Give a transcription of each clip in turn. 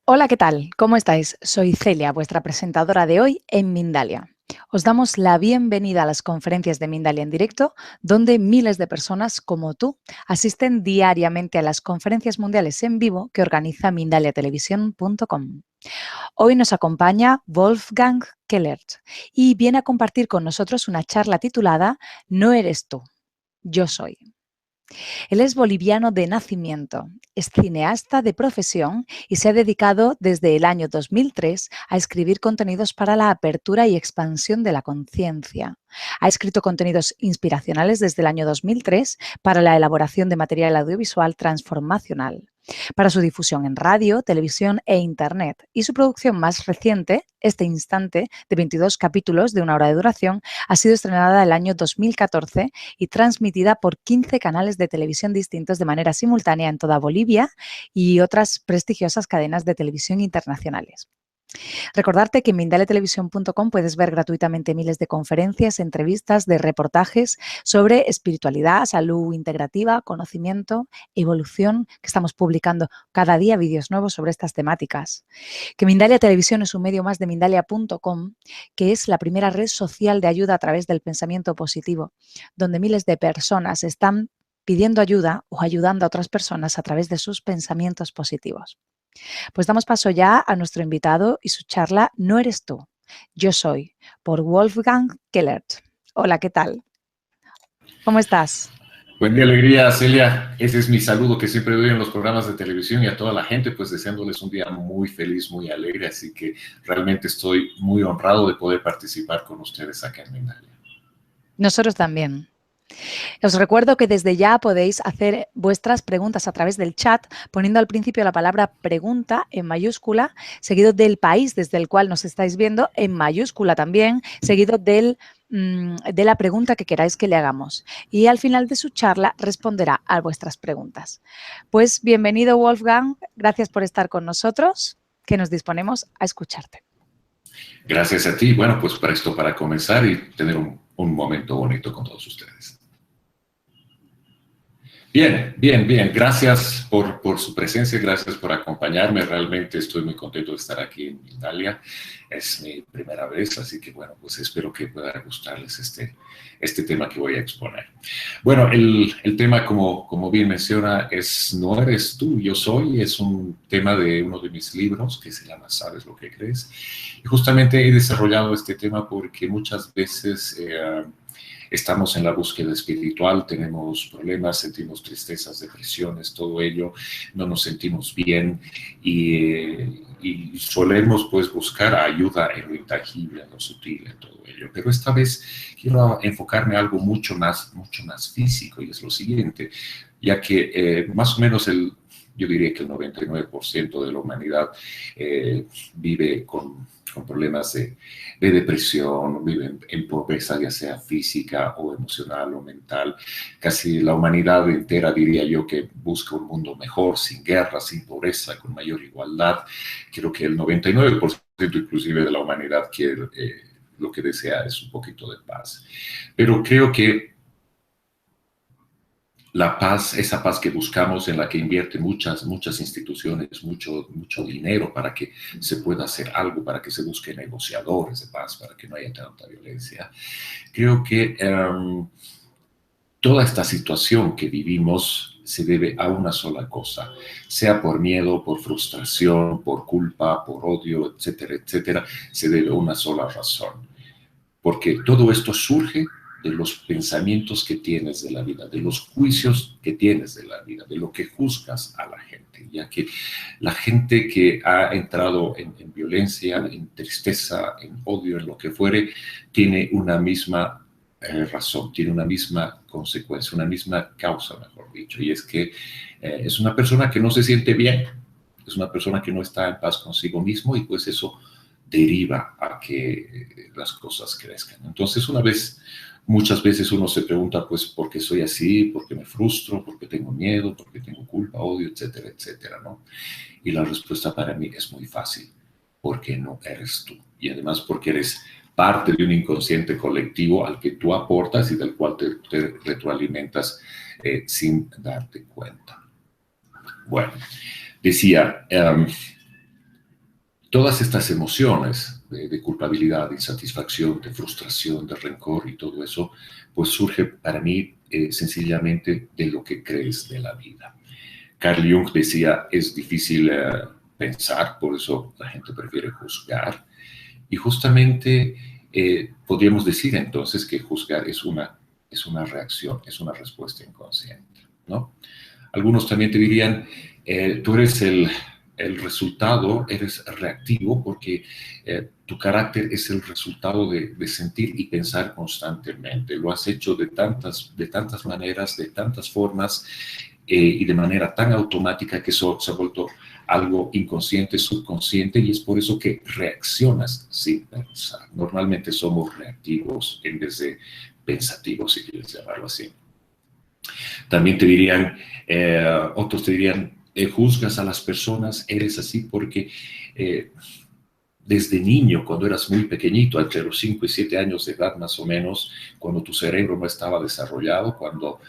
Hola, ¿qué tal? ¿Cómo estáis? Soy Celia, vuestra presentadora de hoy en Mindalia. Os damos la bienvenida a las conferencias de Mindalia en directo, donde miles de personas como tú asisten diariamente a las conferencias mundiales en vivo que organiza mindaliatelevisión.com. Hoy nos acompaña Wolfgang Kellert y viene a compartir con nosotros una charla titulada No eres tú, yo soy. Él es boliviano de nacimiento, es cineasta de profesión y se ha dedicado desde el año 2003 a escribir contenidos para la apertura y expansión de la conciencia. Ha escrito contenidos inspiracionales desde el año 2003 para la elaboración de material audiovisual transformacional, para su difusión en radio, televisión e internet. Y su producción más reciente, Este Instante, de 22 capítulos de 1 hora de duración, ha sido estrenada el año 2014 y transmitida por 15 canales de televisión distintos de manera simultánea en toda Bolivia y otras prestigiosas cadenas de televisión internacionales. Recordarte que en mindaliatelevisión.com puedes ver gratuitamente miles de conferencias, entrevistas, de reportajes sobre espiritualidad, salud integrativa, conocimiento, evolución, que estamos publicando cada día vídeos nuevos sobre estas temáticas. Que Mindalia Televisión es un medio más de Mindalia.com, que es la primera red social de ayuda a través del pensamiento positivo, donde miles de personas están pidiendo ayuda o ayudando a otras personas a través de sus pensamientos positivos. Pues damos paso ya a nuestro invitado y su charla No eres tú, yo soy, por Wolfgang Kellert. Hola, ¿qué tal? ¿Cómo estás? Buen día, alegría, Celia. Ese es mi saludo que siempre doy en los programas de televisión y a toda la gente, pues deseándoles un día muy feliz, muy alegre. Así que realmente estoy muy honrado de poder participar con ustedes acá en Mindalia. Nosotros también. Os recuerdo que desde ya podéis hacer vuestras preguntas a través del chat, poniendo al principio la palabra pregunta en mayúscula, seguido del país desde el cual nos estáis viendo en mayúscula también, seguido de la pregunta que queráis que le hagamos. Y al final de su charla responderá a vuestras preguntas. Pues bienvenido, Wolfgang. Gracias por estar con nosotros, que nos disponemos a escucharte. Gracias a ti. Bueno, pues presto para comenzar y tener un momento bonito con todos ustedes. Bien, bien, bien. Gracias por su presencia, gracias por acompañarme. Realmente estoy muy contento de estar aquí en Italia. Es mi primera vez, así que bueno, pues espero que pueda gustarles este tema que voy a exponer. Bueno, el tema, como bien menciona, es No eres tú, yo soy. Es un tema de uno de mis libros que se llama ¿Sabes lo que crees? Y justamente he desarrollado este tema porque muchas veces estamos en la búsqueda espiritual, tenemos problemas, sentimos tristezas, depresiones, todo ello, no nos sentimos bien y solemos pues buscar ayuda en lo intangible, en lo sutil, en todo ello. Pero esta vez quiero enfocarme en algo mucho más físico y es lo siguiente, ya que más o menos yo diría que el 99% de la humanidad vive con problemas de depresión, viven en pobreza, ya sea física o emocional o mental. Casi la humanidad entera, diría yo, que busca un mundo mejor, sin guerra, sin pobreza, con mayor igualdad. Creo que el 99% inclusive de la humanidad quiere, lo que desea es un poquito de paz. Pero creo que la paz, esa paz que buscamos, en la que invierten muchas instituciones, mucho dinero para que se pueda hacer algo, para que se busquen negociadores de paz, para que no haya tanta violencia. Creo que toda esta situación que vivimos se debe a una sola cosa, sea por miedo, por frustración, por culpa, por odio, etcétera, etcétera, se debe a una sola razón. Porque todo esto surge de los pensamientos que tienes de la vida, de los juicios que tienes de la vida, de lo que juzgas a la gente, ya que la gente que ha entrado en violencia, en tristeza, en odio, en lo que fuere, tiene una misma razón, tiene una misma consecuencia, una misma causa, mejor dicho, y es que es una persona que no se siente bien, es una persona que no está en paz consigo mismo y pues eso deriva a que las cosas crezcan. Entonces, muchas veces uno se pregunta, pues, ¿por qué soy así? ¿Por qué me frustro? ¿Por qué tengo miedo? ¿Por qué tengo culpa, odio, etcétera, etcétera, ¿no? Y la respuesta para mí es muy fácil, porque no eres tú. Y además porque eres parte de un inconsciente colectivo al que tú aportas y del cual te retroalimentas sin darte cuenta. Bueno, decía, todas estas emociones de culpabilidad, de insatisfacción, de frustración, de rencor y todo eso, pues surge para mí sencillamente de lo que crees de la vida. Carl Jung decía, es difícil pensar, por eso la gente prefiere juzgar. Y justamente podríamos decir entonces que juzgar es una reacción, es una respuesta inconsciente, ¿no? Algunos también te dirían, tú eres el resultado, eres reactivo porque tu carácter es el resultado de sentir y pensar constantemente. Lo has hecho de tantas maneras, de tantas formas y de manera tan automática que eso se ha vuelto algo inconsciente, subconsciente, y es por eso que reaccionas sin pensar. Normalmente somos reactivos en vez de pensativos, si quieres llamarlo así. También te dirían, otros te dirían, juzgas a las personas, eres así porque desde niño, cuando eras muy pequeñito, entre los 5 y 7 años de edad más o menos, cuando tu cerebro no estaba desarrollado, cuando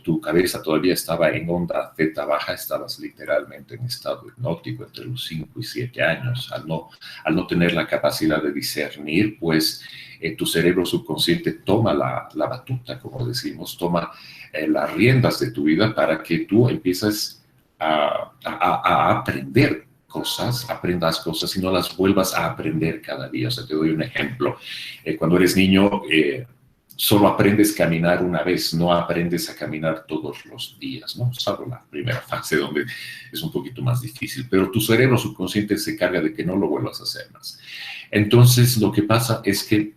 tu cabeza todavía estaba en onda theta baja, estabas literalmente en estado hipnótico entre los 5 y 7 años. Al no tener la capacidad de discernir, pues tu cerebro subconsciente toma la batuta, como decimos, toma las riendas de tu vida para que tú empieces a aprender cosas, aprendas cosas y no las vuelvas a aprender cada día. O sea, te doy un ejemplo. Cuando eres niño, solo aprendes a caminar una vez, no aprendes a caminar todos los días, ¿no? Salvo la primera fase donde es un poquito más difícil, pero tu cerebro subconsciente se encarga de que no lo vuelvas a hacer más. Entonces, lo que pasa es que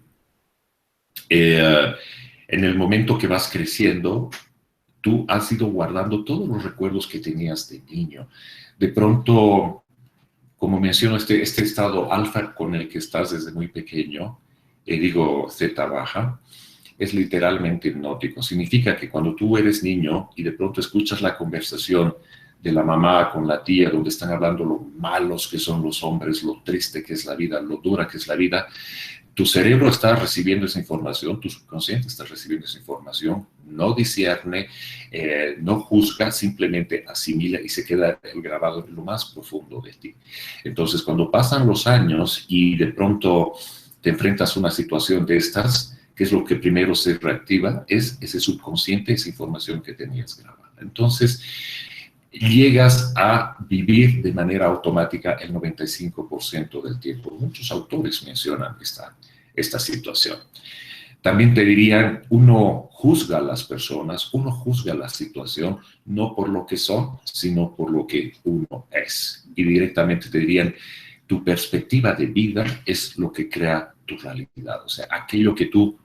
en el momento que vas creciendo, tú has ido guardando todos los recuerdos que tenías de niño. De pronto, como menciono, este estado alfa con el que estás desde muy pequeño, digo zeta baja, es literalmente hipnótico. Significa que cuando tú eres niño y de pronto escuchas la conversación de la mamá con la tía, donde están hablando lo malos que son los hombres, lo triste que es la vida, lo dura que es la vida, tu cerebro está recibiendo esa información, tu subconsciente está recibiendo esa información, no discierne, no juzga, simplemente asimila y se queda grabado en lo más profundo de ti. Entonces, cuando pasan los años y de pronto te enfrentas a una situación de estas, ¿qué es lo que primero se reactiva? Es ese subconsciente, esa información que tenías grabada. Entonces, llegas a vivir de manera automática el 95% del tiempo. Muchos autores mencionan esta situación. También te dirían, uno juzga a las personas, uno juzga la situación, no por lo que son, sino por lo que uno es. Y directamente te dirían, tu perspectiva de vida es lo que crea tu realidad. O sea, aquello que tú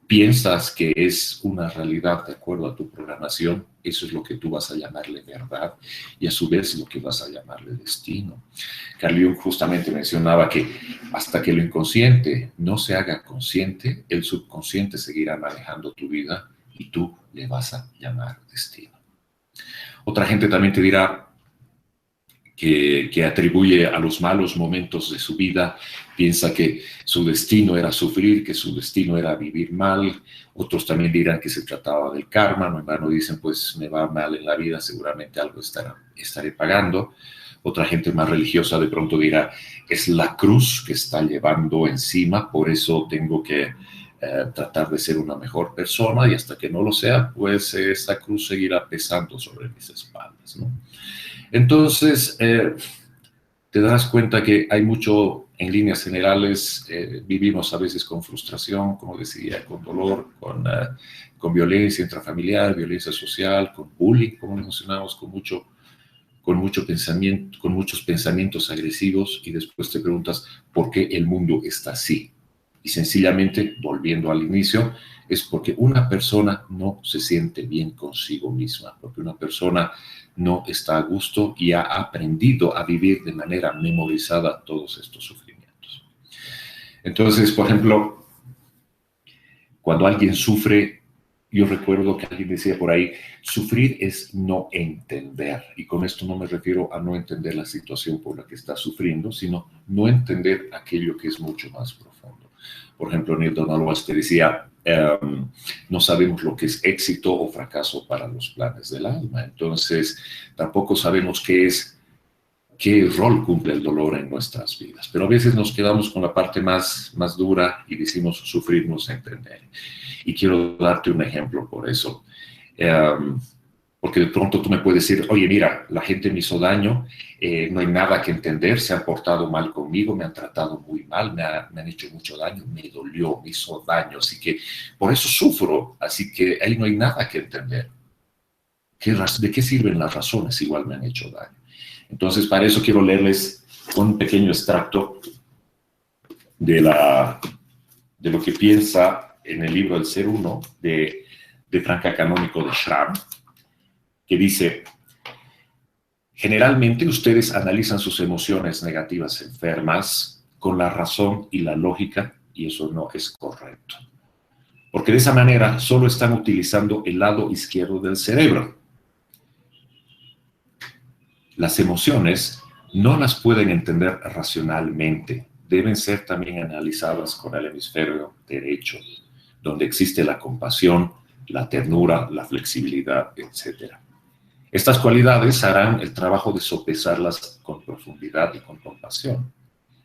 piensas que es una realidad de acuerdo a tu programación, eso es lo que tú vas a llamarle verdad y a su vez lo que vas a llamarle destino. Carl Jung justamente mencionaba que hasta que lo inconsciente no se haga consciente, el subconsciente seguirá manejando tu vida y tú le vas a llamar destino. Otra gente también te dirá que atribuye a los malos momentos de su vida, piensa que su destino era sufrir, que su destino era vivir mal. Otros también dirán que se trataba del karma, no en vano dicen, pues me va mal en la vida, seguramente algo estaré pagando. Otra gente más religiosa de pronto dirá, es la cruz que está llevando encima, por eso tengo que tratar de ser una mejor persona y hasta que no lo sea, pues esa cruz seguirá pesando sobre mis espaldas, ¿no? Entonces, te darás cuenta que hay mucho, en líneas generales, vivimos a veces con frustración, como decía, con dolor, con violencia intrafamiliar, violencia social, con bullying, como mencionamos, con muchos pensamientos agresivos, y después te preguntas por qué el mundo está así. Y sencillamente, volviendo al inicio, es porque una persona no se siente bien consigo misma, porque una persona no está a gusto y ha aprendido a vivir de manera memorizada todos estos sufrimientos. Entonces, por ejemplo, cuando alguien sufre, yo recuerdo que alguien decía por ahí, sufrir es no entender. Y con esto no me refiero a no entender la situación por la que está sufriendo, sino no entender aquello que es mucho más profundo. Por ejemplo, Neil Donald Walsh te decía, no sabemos lo que es éxito o fracaso para los planes del alma. Entonces, tampoco sabemos qué es qué rol cumple el dolor en nuestras vidas. Pero a veces nos quedamos con la parte más dura y decimos sufrir no es entender. Y quiero darte un ejemplo por eso. Porque de pronto tú me puedes decir, oye, mira, la gente me hizo daño, no hay nada que entender, se han portado mal conmigo, me han tratado muy mal, me han hecho mucho daño, me dolió, me hizo daño, así que por eso sufro, así que ahí no hay nada que entender. ¿De qué sirven las razones? Igual me han hecho daño. Entonces, para eso quiero leerles un pequeño extracto de lo que piensa en el libro El Ser Uno de Franca Canónico de Schramm, que dice: generalmente ustedes analizan sus emociones negativas enfermas con la razón y la lógica, y eso no es correcto. Porque de esa manera solo están utilizando el lado izquierdo del cerebro. Las emociones no las pueden entender racionalmente, deben ser también analizadas con el hemisferio derecho, donde existe la compasión, la ternura, la flexibilidad, etc. Estas cualidades harán el trabajo de sopesarlas con profundidad y con compasión.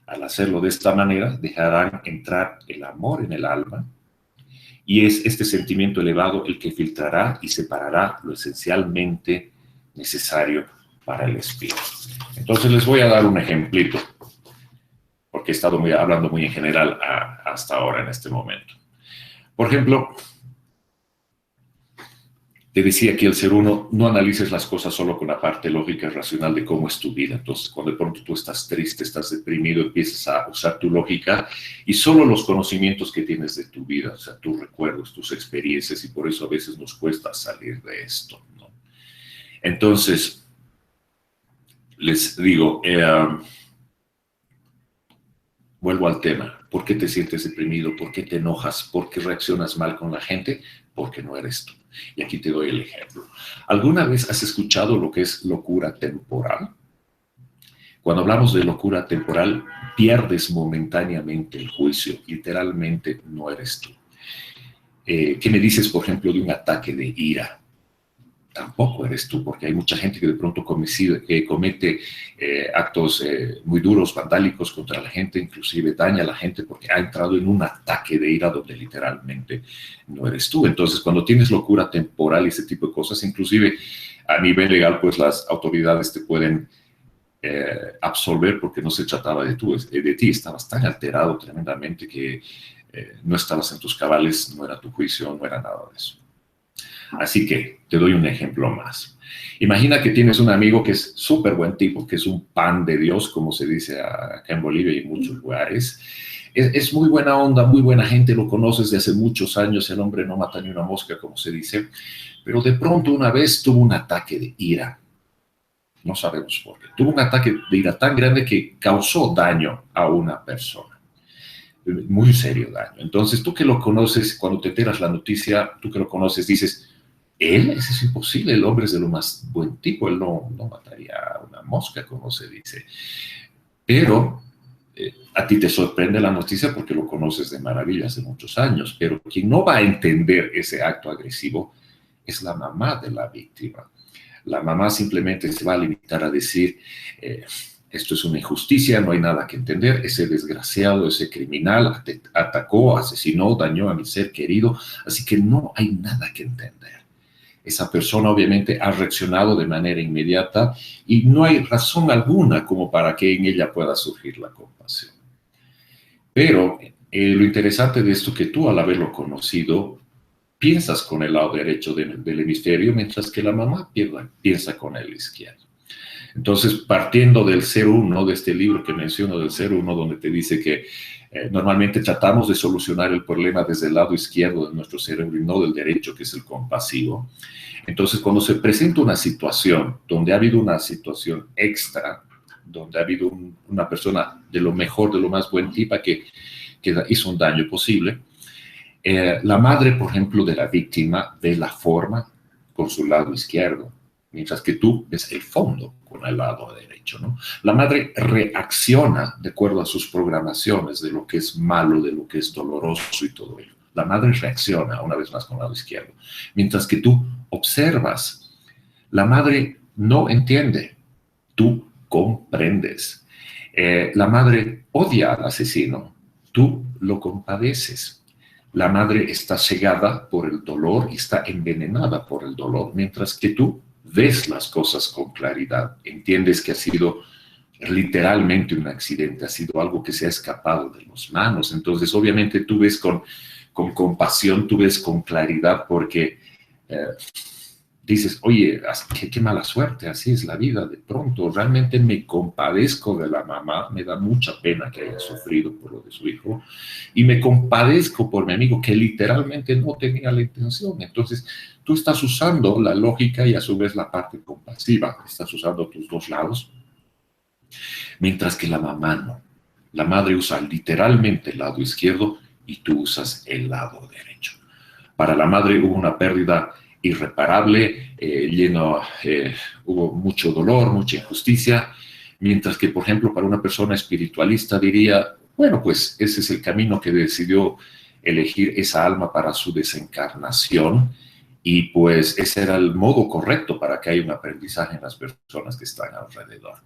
Al hacerlo de esta manera, dejarán entrar el amor en el alma, y es este sentimiento elevado el que filtrará y separará lo esencialmente necesario para el espíritu. Entonces les voy a dar un ejemplito, porque he estado hablando muy en general hasta ahora en este momento. Por ejemplo, te decía que el ser uno, no analices las cosas solo con la parte lógica y racional de cómo es tu vida. Entonces, cuando de pronto tú estás triste, estás deprimido, empiezas a usar tu lógica y solo los conocimientos que tienes de tu vida, o sea, tus recuerdos, tus experiencias, y por eso a veces nos cuesta salir de esto, ¿no? Entonces, les digo, vuelvo al tema. ¿Por qué te sientes deprimido? ¿Por qué te enojas? ¿Por qué reaccionas mal con la gente? Porque no eres tú. Y aquí te doy el ejemplo. ¿Alguna vez has escuchado lo que es locura temporal? Cuando hablamos de locura temporal, pierdes momentáneamente el juicio. Literalmente no eres tú. ¿Qué me dices, por ejemplo, de un ataque de ira? Tampoco eres tú, porque hay mucha gente que de pronto comete actos muy duros, vandálicos contra la gente, inclusive daña a la gente porque ha entrado en un ataque de ira donde literalmente no eres tú. Entonces, cuando tienes locura temporal y ese tipo de cosas, inclusive a nivel legal, pues las autoridades te pueden absolver porque no se trataba de ti, estabas tan alterado tremendamente que no estabas en tus cabales, no era tu juicio, no era nada de eso. Así que te doy un ejemplo más. Imagina que tienes un amigo que es súper buen tipo, que es un pan de Dios, como se dice acá en Bolivia y en muchos lugares. Es muy buena onda, muy buena gente, lo conoces de hace muchos años, el hombre no mata ni una mosca, como se dice, pero de pronto una vez tuvo un ataque de ira. No sabemos por qué. Tuvo un ataque de ira tan grande que causó daño a una persona. Muy serio daño. Entonces, tú que lo conoces, cuando te enteras la noticia, tú que lo conoces, dices: él, eso es imposible, el hombre es de lo más buen tipo, él no mataría a una mosca, como se dice. Pero a ti te sorprende la noticia porque lo conoces de maravilla hace muchos años, pero quien no va a entender ese acto agresivo es la mamá de la víctima. La mamá simplemente se va a limitar a decir: esto es una injusticia, no hay nada que entender, ese desgraciado, ese criminal atacó, asesinó, dañó a mi ser querido, así que no hay nada que entender. Esa persona obviamente ha reaccionado de manera inmediata y no hay razón alguna como para que en ella pueda surgir la compasión. Pero lo interesante de esto es que tú, al haberlo conocido, piensas con el lado derecho del hemisferio, mientras que la mamá piensa con el izquierdo. Entonces, partiendo del Ser Uno, de este libro que menciono del Ser Uno, donde te dice que normalmente tratamos de solucionar el problema desde el lado izquierdo de nuestro cerebro y no del derecho, que es el compasivo. Entonces, cuando se presenta una situación donde ha habido una situación extra, donde ha habido una persona de lo mejor, de lo más buen tipo que hizo un daño posible, la madre, por ejemplo, de la víctima ve la forma con su lado izquierdo, mientras que tú ves el fondo con el lado derecho, ¿no? La madre reacciona de acuerdo a sus programaciones de lo que es malo, de lo que es doloroso y todo ello. La madre reacciona, una vez más, con el lado izquierdo. Mientras que tú observas, la madre no entiende. Tú comprendes. La madre odia al asesino, tú lo compadeces. La madre está cegada por el dolor y está envenenada por el dolor, mientras que tú ves las cosas con claridad, entiendes que ha sido literalmente un accidente, ha sido algo que se ha escapado de las manos. Entonces, obviamente, tú ves con compasión, tú ves con claridad, porque dices, oye, qué mala suerte, así es la vida de pronto. Realmente me compadezco de la mamá, me da mucha pena que haya sufrido por lo de su hijo, y me compadezco por mi amigo que literalmente no tenía la intención. Entonces, tú estás usando la lógica y a su vez la parte compasiva, estás usando tus dos lados, mientras que la mamá no. La madre usa literalmente el lado izquierdo y tú usas el lado derecho. Para la madre hubo una pérdida irreparable, hubo mucho dolor, mucha injusticia, mientras que, por ejemplo, para una persona espiritualista diría, bueno, pues ese es el camino que decidió elegir esa alma para su desencarnación, y pues ese era el modo correcto para que haya un aprendizaje en las personas que están alrededor.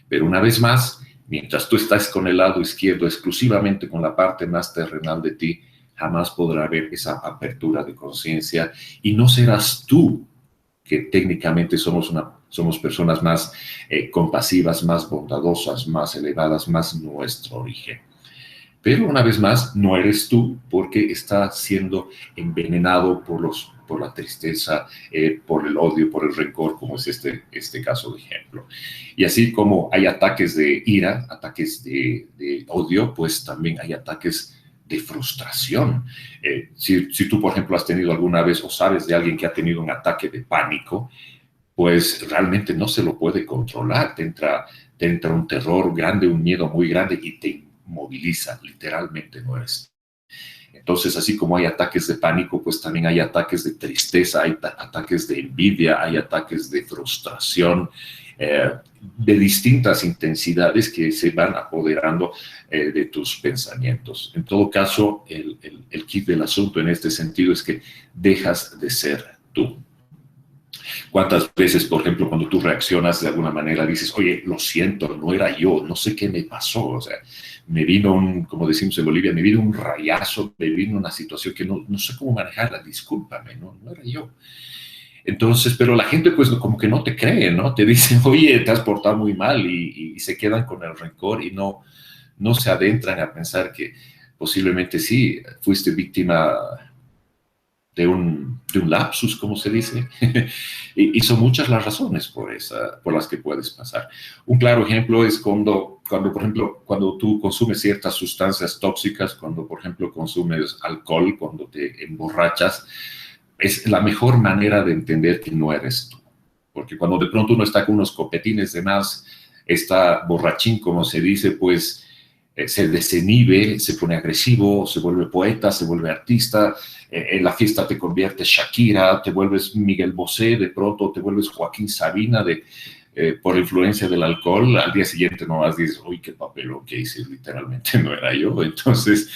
Pero una vez más, mientras tú estás con el lado izquierdo, exclusivamente con la parte más terrenal de ti, jamás podrá haber esa apertura de conciencia, y no serás tú, que técnicamente somos personas más compasivas, más bondadosas, más elevadas, más nuestro origen. Pero una vez más, no eres tú, porque estás siendo envenenado por la tristeza, por el odio, por el rencor, como es este caso de ejemplo. Y así como hay ataques de ira, ataques de odio, pues también hay ataques de frustración. Si tú, por ejemplo, has tenido alguna vez o sabes de alguien que ha tenido un ataque de pánico, pues realmente no se lo puede controlar. Te entra un terror grande, un miedo muy grande, y te moviliza, literalmente no eres. Entonces, así como hay ataques de pánico, pues también hay ataques de tristeza, hay ataques de envidia, hay ataques de frustración, de distintas intensidades que se van apoderando de tus pensamientos. En todo caso, el kit del asunto en este sentido es que dejas de ser tú. ¿Cuántas veces, por ejemplo, cuando tú reaccionas de alguna manera, dices, oye, lo siento, no era yo, no sé qué me pasó? O sea, me vino como decimos en Bolivia, me vino un rayazo, me vino una situación que no sé cómo manejarla, discúlpame, no era yo. Entonces, pero la gente pues como que no te cree, ¿no? Te dicen, oye, te has portado muy mal, y se quedan con el rencor y no se adentran a pensar que posiblemente sí, fuiste víctima de un lapsus, como se dice, y son muchas las razones por las que puedes pasar. Un claro ejemplo es cuando, por ejemplo, cuando tú consumes ciertas sustancias tóxicas, cuando, por ejemplo, consumes alcohol, cuando te emborrachas, es la mejor manera de entender que no eres tú. Porque cuando de pronto uno está con unos copetines de más, está borrachín, como se dice, pues se desinhibe, se pone agresivo, se vuelve poeta, se vuelve artista, en la fiesta te conviertes Shakira, te vuelves Miguel Bosé, de pronto te vuelves Joaquín Sabina por influencia del alcohol. Al día siguiente nomás dices, uy, qué papelón que hice, literalmente no era yo. Entonces,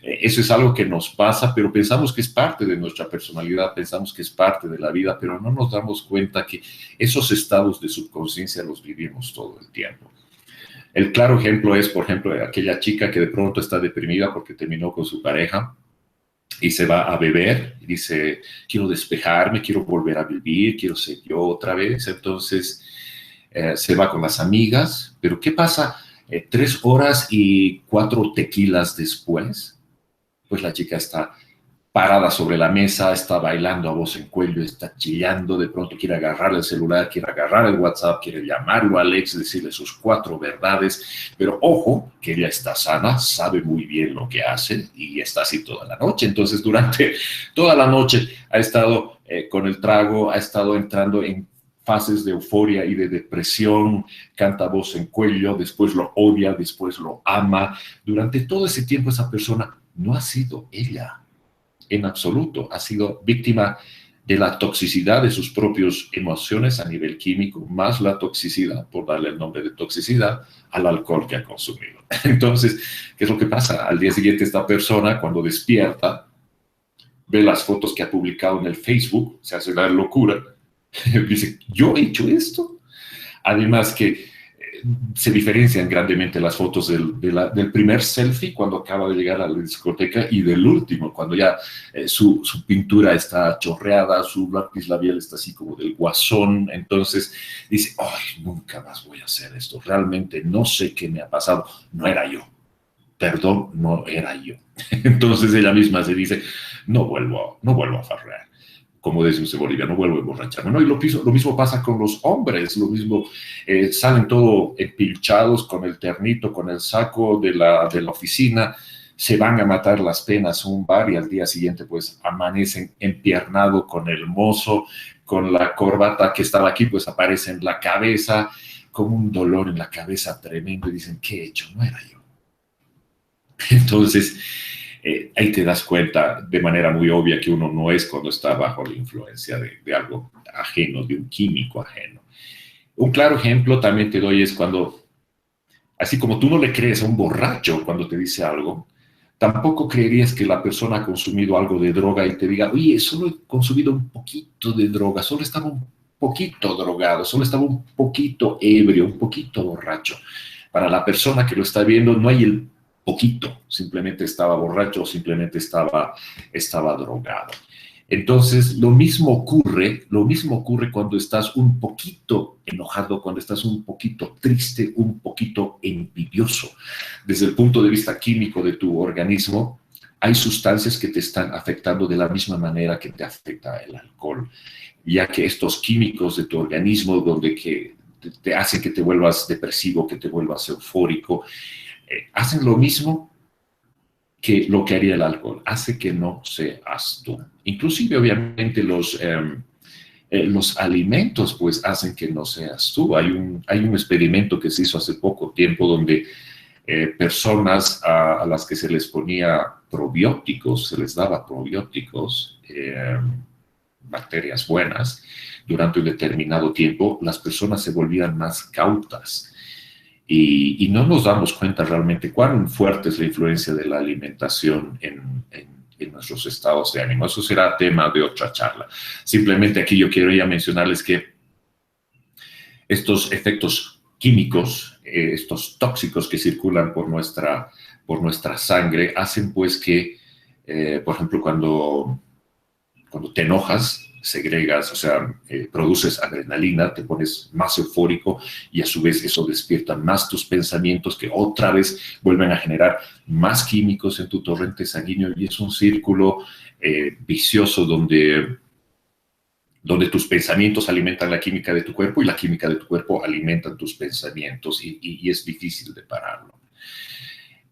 eso es algo que nos pasa, pero pensamos que es parte de nuestra personalidad, pensamos que es parte de la vida, pero no nos damos cuenta que esos estados de subconsciencia los vivimos todo el tiempo. El claro ejemplo es, por ejemplo, aquella chica que de pronto está deprimida porque terminó con su pareja y se va a beber y dice, quiero despejarme, quiero volver a vivir, quiero ser yo otra vez. Entonces se va con las amigas, pero ¿qué pasa? 3 horas y 4 tequilas después, pues la chica está parada sobre la mesa, está bailando a voz en cuello, está chillando, de pronto quiere agarrar el celular, quiere agarrar el WhatsApp, quiere llamarlo a Alex, decirle sus 4 verdades, pero ojo, que ella está sana, sabe muy bien lo que hace y está así toda la noche. Entonces, durante toda la noche ha estado con el trago, ha estado entrando en fases de euforia y de depresión, canta a voz en cuello, después lo odia, después lo ama. Durante todo ese tiempo esa persona no ha sido ella. En absoluto, ha sido víctima de la toxicidad de sus propias emociones a nivel químico, más la toxicidad, por darle el nombre de toxicidad, al alcohol que ha consumido. Entonces, ¿qué es lo que pasa? Al día siguiente esta persona, cuando despierta, ve las fotos que ha publicado en el Facebook, se hace la locura, dice, ¿yo he hecho esto? Además que se diferencian grandemente las fotos del primer selfie cuando acaba de llegar a la discoteca y del último, cuando ya su pintura está chorreada, su lápiz labial está así como del guasón. Entonces dice, ay, nunca más voy a hacer esto, realmente no sé qué me ha pasado, no era yo, perdón, no era yo. Entonces ella misma se dice, no vuelvo a farrear. Como decimos en Bolivia, no vuelvo a emborracharme. ¿No? Y lo mismo pasa con los hombres, lo mismo, salen todo empilchados con el ternito, con el saco de la oficina, se van a matar las penas a un bar y al día siguiente pues amanecen empiernado con el mozo, con la corbata que estaba aquí, pues aparece en la cabeza, con un dolor en la cabeza tremendo y dicen, ¿qué he hecho? No era yo. Entonces, ahí te das cuenta de manera muy obvia que uno no es cuando está bajo la influencia de algo ajeno, de un químico ajeno. Un claro ejemplo también te doy es cuando, así como tú no le crees a un borracho cuando te dice algo, tampoco creerías que la persona ha consumido algo de droga y te diga, oye, solo he consumido un poquito de droga, solo estaba un poquito drogado, solo estaba un poquito ebrio, un poquito borracho. Para la persona que lo está viendo no hay el poquito, simplemente estaba borracho o simplemente estaba drogado. Entonces, lo mismo ocurre cuando estás un poquito enojado, cuando estás un poquito triste, un poquito envidioso. Desde el punto de vista químico de tu organismo, hay sustancias que te están afectando de la misma manera que te afecta el alcohol, ya que estos químicos de tu organismo, donde que te hacen que te vuelvas depresivo, que te vuelvas eufórico, hacen lo mismo que lo que haría el alcohol, hace que no seas tú. Inclusive, obviamente, los alimentos pues hacen que no seas tú. Hay un experimento que se hizo hace poco tiempo donde personas a las que se les ponía probióticos, se les daba probióticos, bacterias buenas, durante un determinado tiempo, las personas se volvían más cautas. Y no nos damos cuenta realmente cuán fuerte es la influencia de la alimentación en nuestros estados de ánimo. Eso será tema de otra charla. Simplemente aquí yo quiero ya mencionarles que estos efectos químicos, estos tóxicos que circulan por nuestra sangre, hacen pues que, por ejemplo, cuando te enojas, segregas, o sea, produces adrenalina, te pones más eufórico y a su vez eso despierta más tus pensamientos que otra vez vuelven a generar más químicos en tu torrente sanguíneo y es un círculo vicioso donde tus pensamientos alimentan la química de tu cuerpo y la química de tu cuerpo alimenta tus pensamientos y es difícil de pararlo.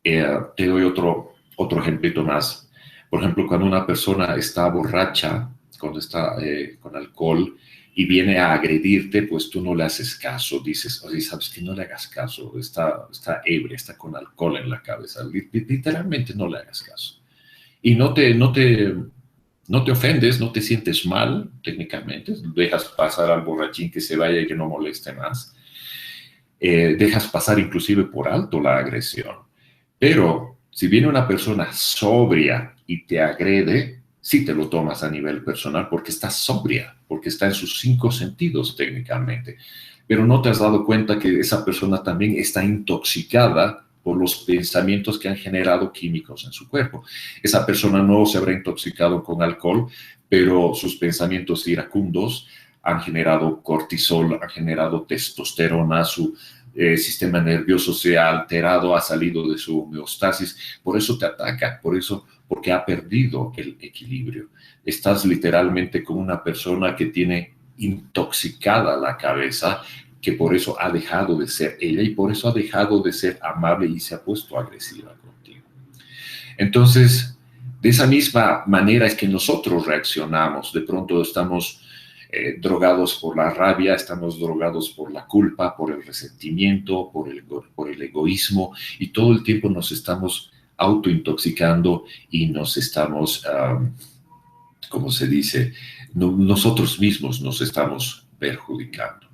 Te doy otro ejemplito más. Por ejemplo, cuando una persona está borracha, cuando está con alcohol y viene a agredirte, pues tú no le haces caso, dices, oye, sabes que no le hagas caso, está ebria, está con alcohol en la cabeza, literalmente no le hagas caso. Y no te ofendes, no te sientes mal técnicamente, dejas pasar al borrachín que se vaya y que no moleste más, dejas pasar inclusive por alto la agresión. Pero si viene una persona sobria y te agrede, sí te lo tomas a nivel personal porque está sobria, porque está en sus 5 sentidos técnicamente. Pero no te has dado cuenta que esa persona también está intoxicada por los pensamientos que han generado químicos en su cuerpo. Esa persona no se habrá intoxicado con alcohol, pero sus pensamientos iracundos han generado cortisol, han generado testosterona, su sistema nervioso se ha alterado, ha salido de su homeostasis, por eso te ataca, porque ha perdido el equilibrio. Estás literalmente con una persona que tiene intoxicada la cabeza, que por eso ha dejado de ser ella y por eso ha dejado de ser amable y se ha puesto agresiva contigo. Entonces, de esa misma manera es que nosotros reaccionamos. De pronto estamos drogados por la rabia, estamos drogados por la culpa, por el resentimiento, por el egoísmo y todo el tiempo nos estamos autointoxicando y nos estamos, ¿cómo se dice? Nosotros mismos nos estamos perjudicando.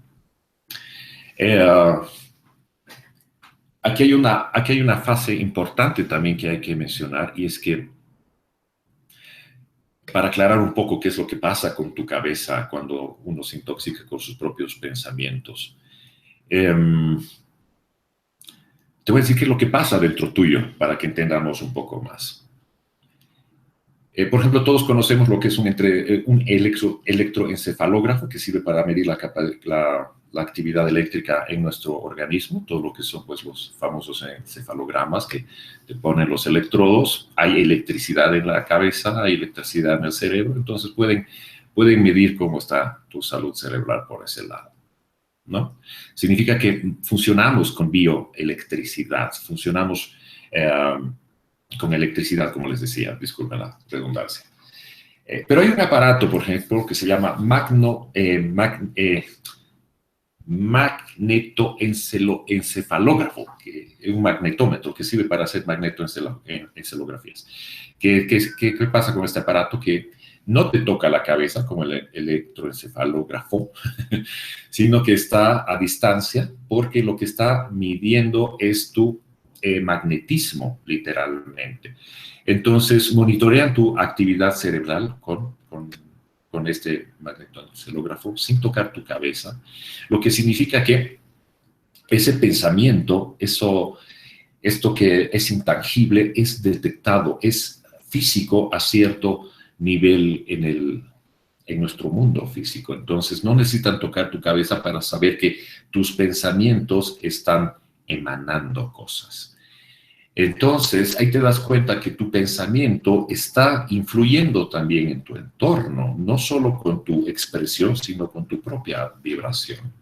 Aquí hay una fase importante también que hay que mencionar y es que para aclarar un poco qué es lo que pasa con tu cabeza cuando uno se intoxica con sus propios pensamientos. te voy a decir qué es lo que pasa dentro tuyo para que entendamos un poco más. Por ejemplo, todos conocemos lo que es un electroencefalógrafo que sirve para medir la actividad eléctrica en nuestro organismo, todo lo que son pues, los famosos encefalogramas que te ponen los electrodos. Hay electricidad en la cabeza, hay electricidad en el cerebro, entonces pueden medir cómo está tu salud cerebral por ese lado, ¿no? Significa que funcionamos con bioelectricidad, funcionamos con electricidad, como les decía, disculpen la redundancia. Pero hay un aparato, por ejemplo, que se llama magnetoencefalógrafo, que es un magnetómetro que sirve para hacer magnetoencefalografías. ¿Qué pasa con este aparato? Que no te toca la cabeza como el electroencefalógrafo, sino que está a distancia, porque lo que está midiendo es tu magnetismo, literalmente. Entonces, monitorean tu actividad cerebral con este magnetoencefalógrafo sin tocar tu cabeza, lo que significa que ese pensamiento, esto que es intangible, es detectado, es físico a cierto nivel en nuestro mundo físico. Entonces, no necesitan tocar tu cabeza para saber que tus pensamientos están emanando cosas. Entonces, ahí te das cuenta que tu pensamiento está influyendo también en tu entorno, no solo con tu expresión, sino con tu propia vibración.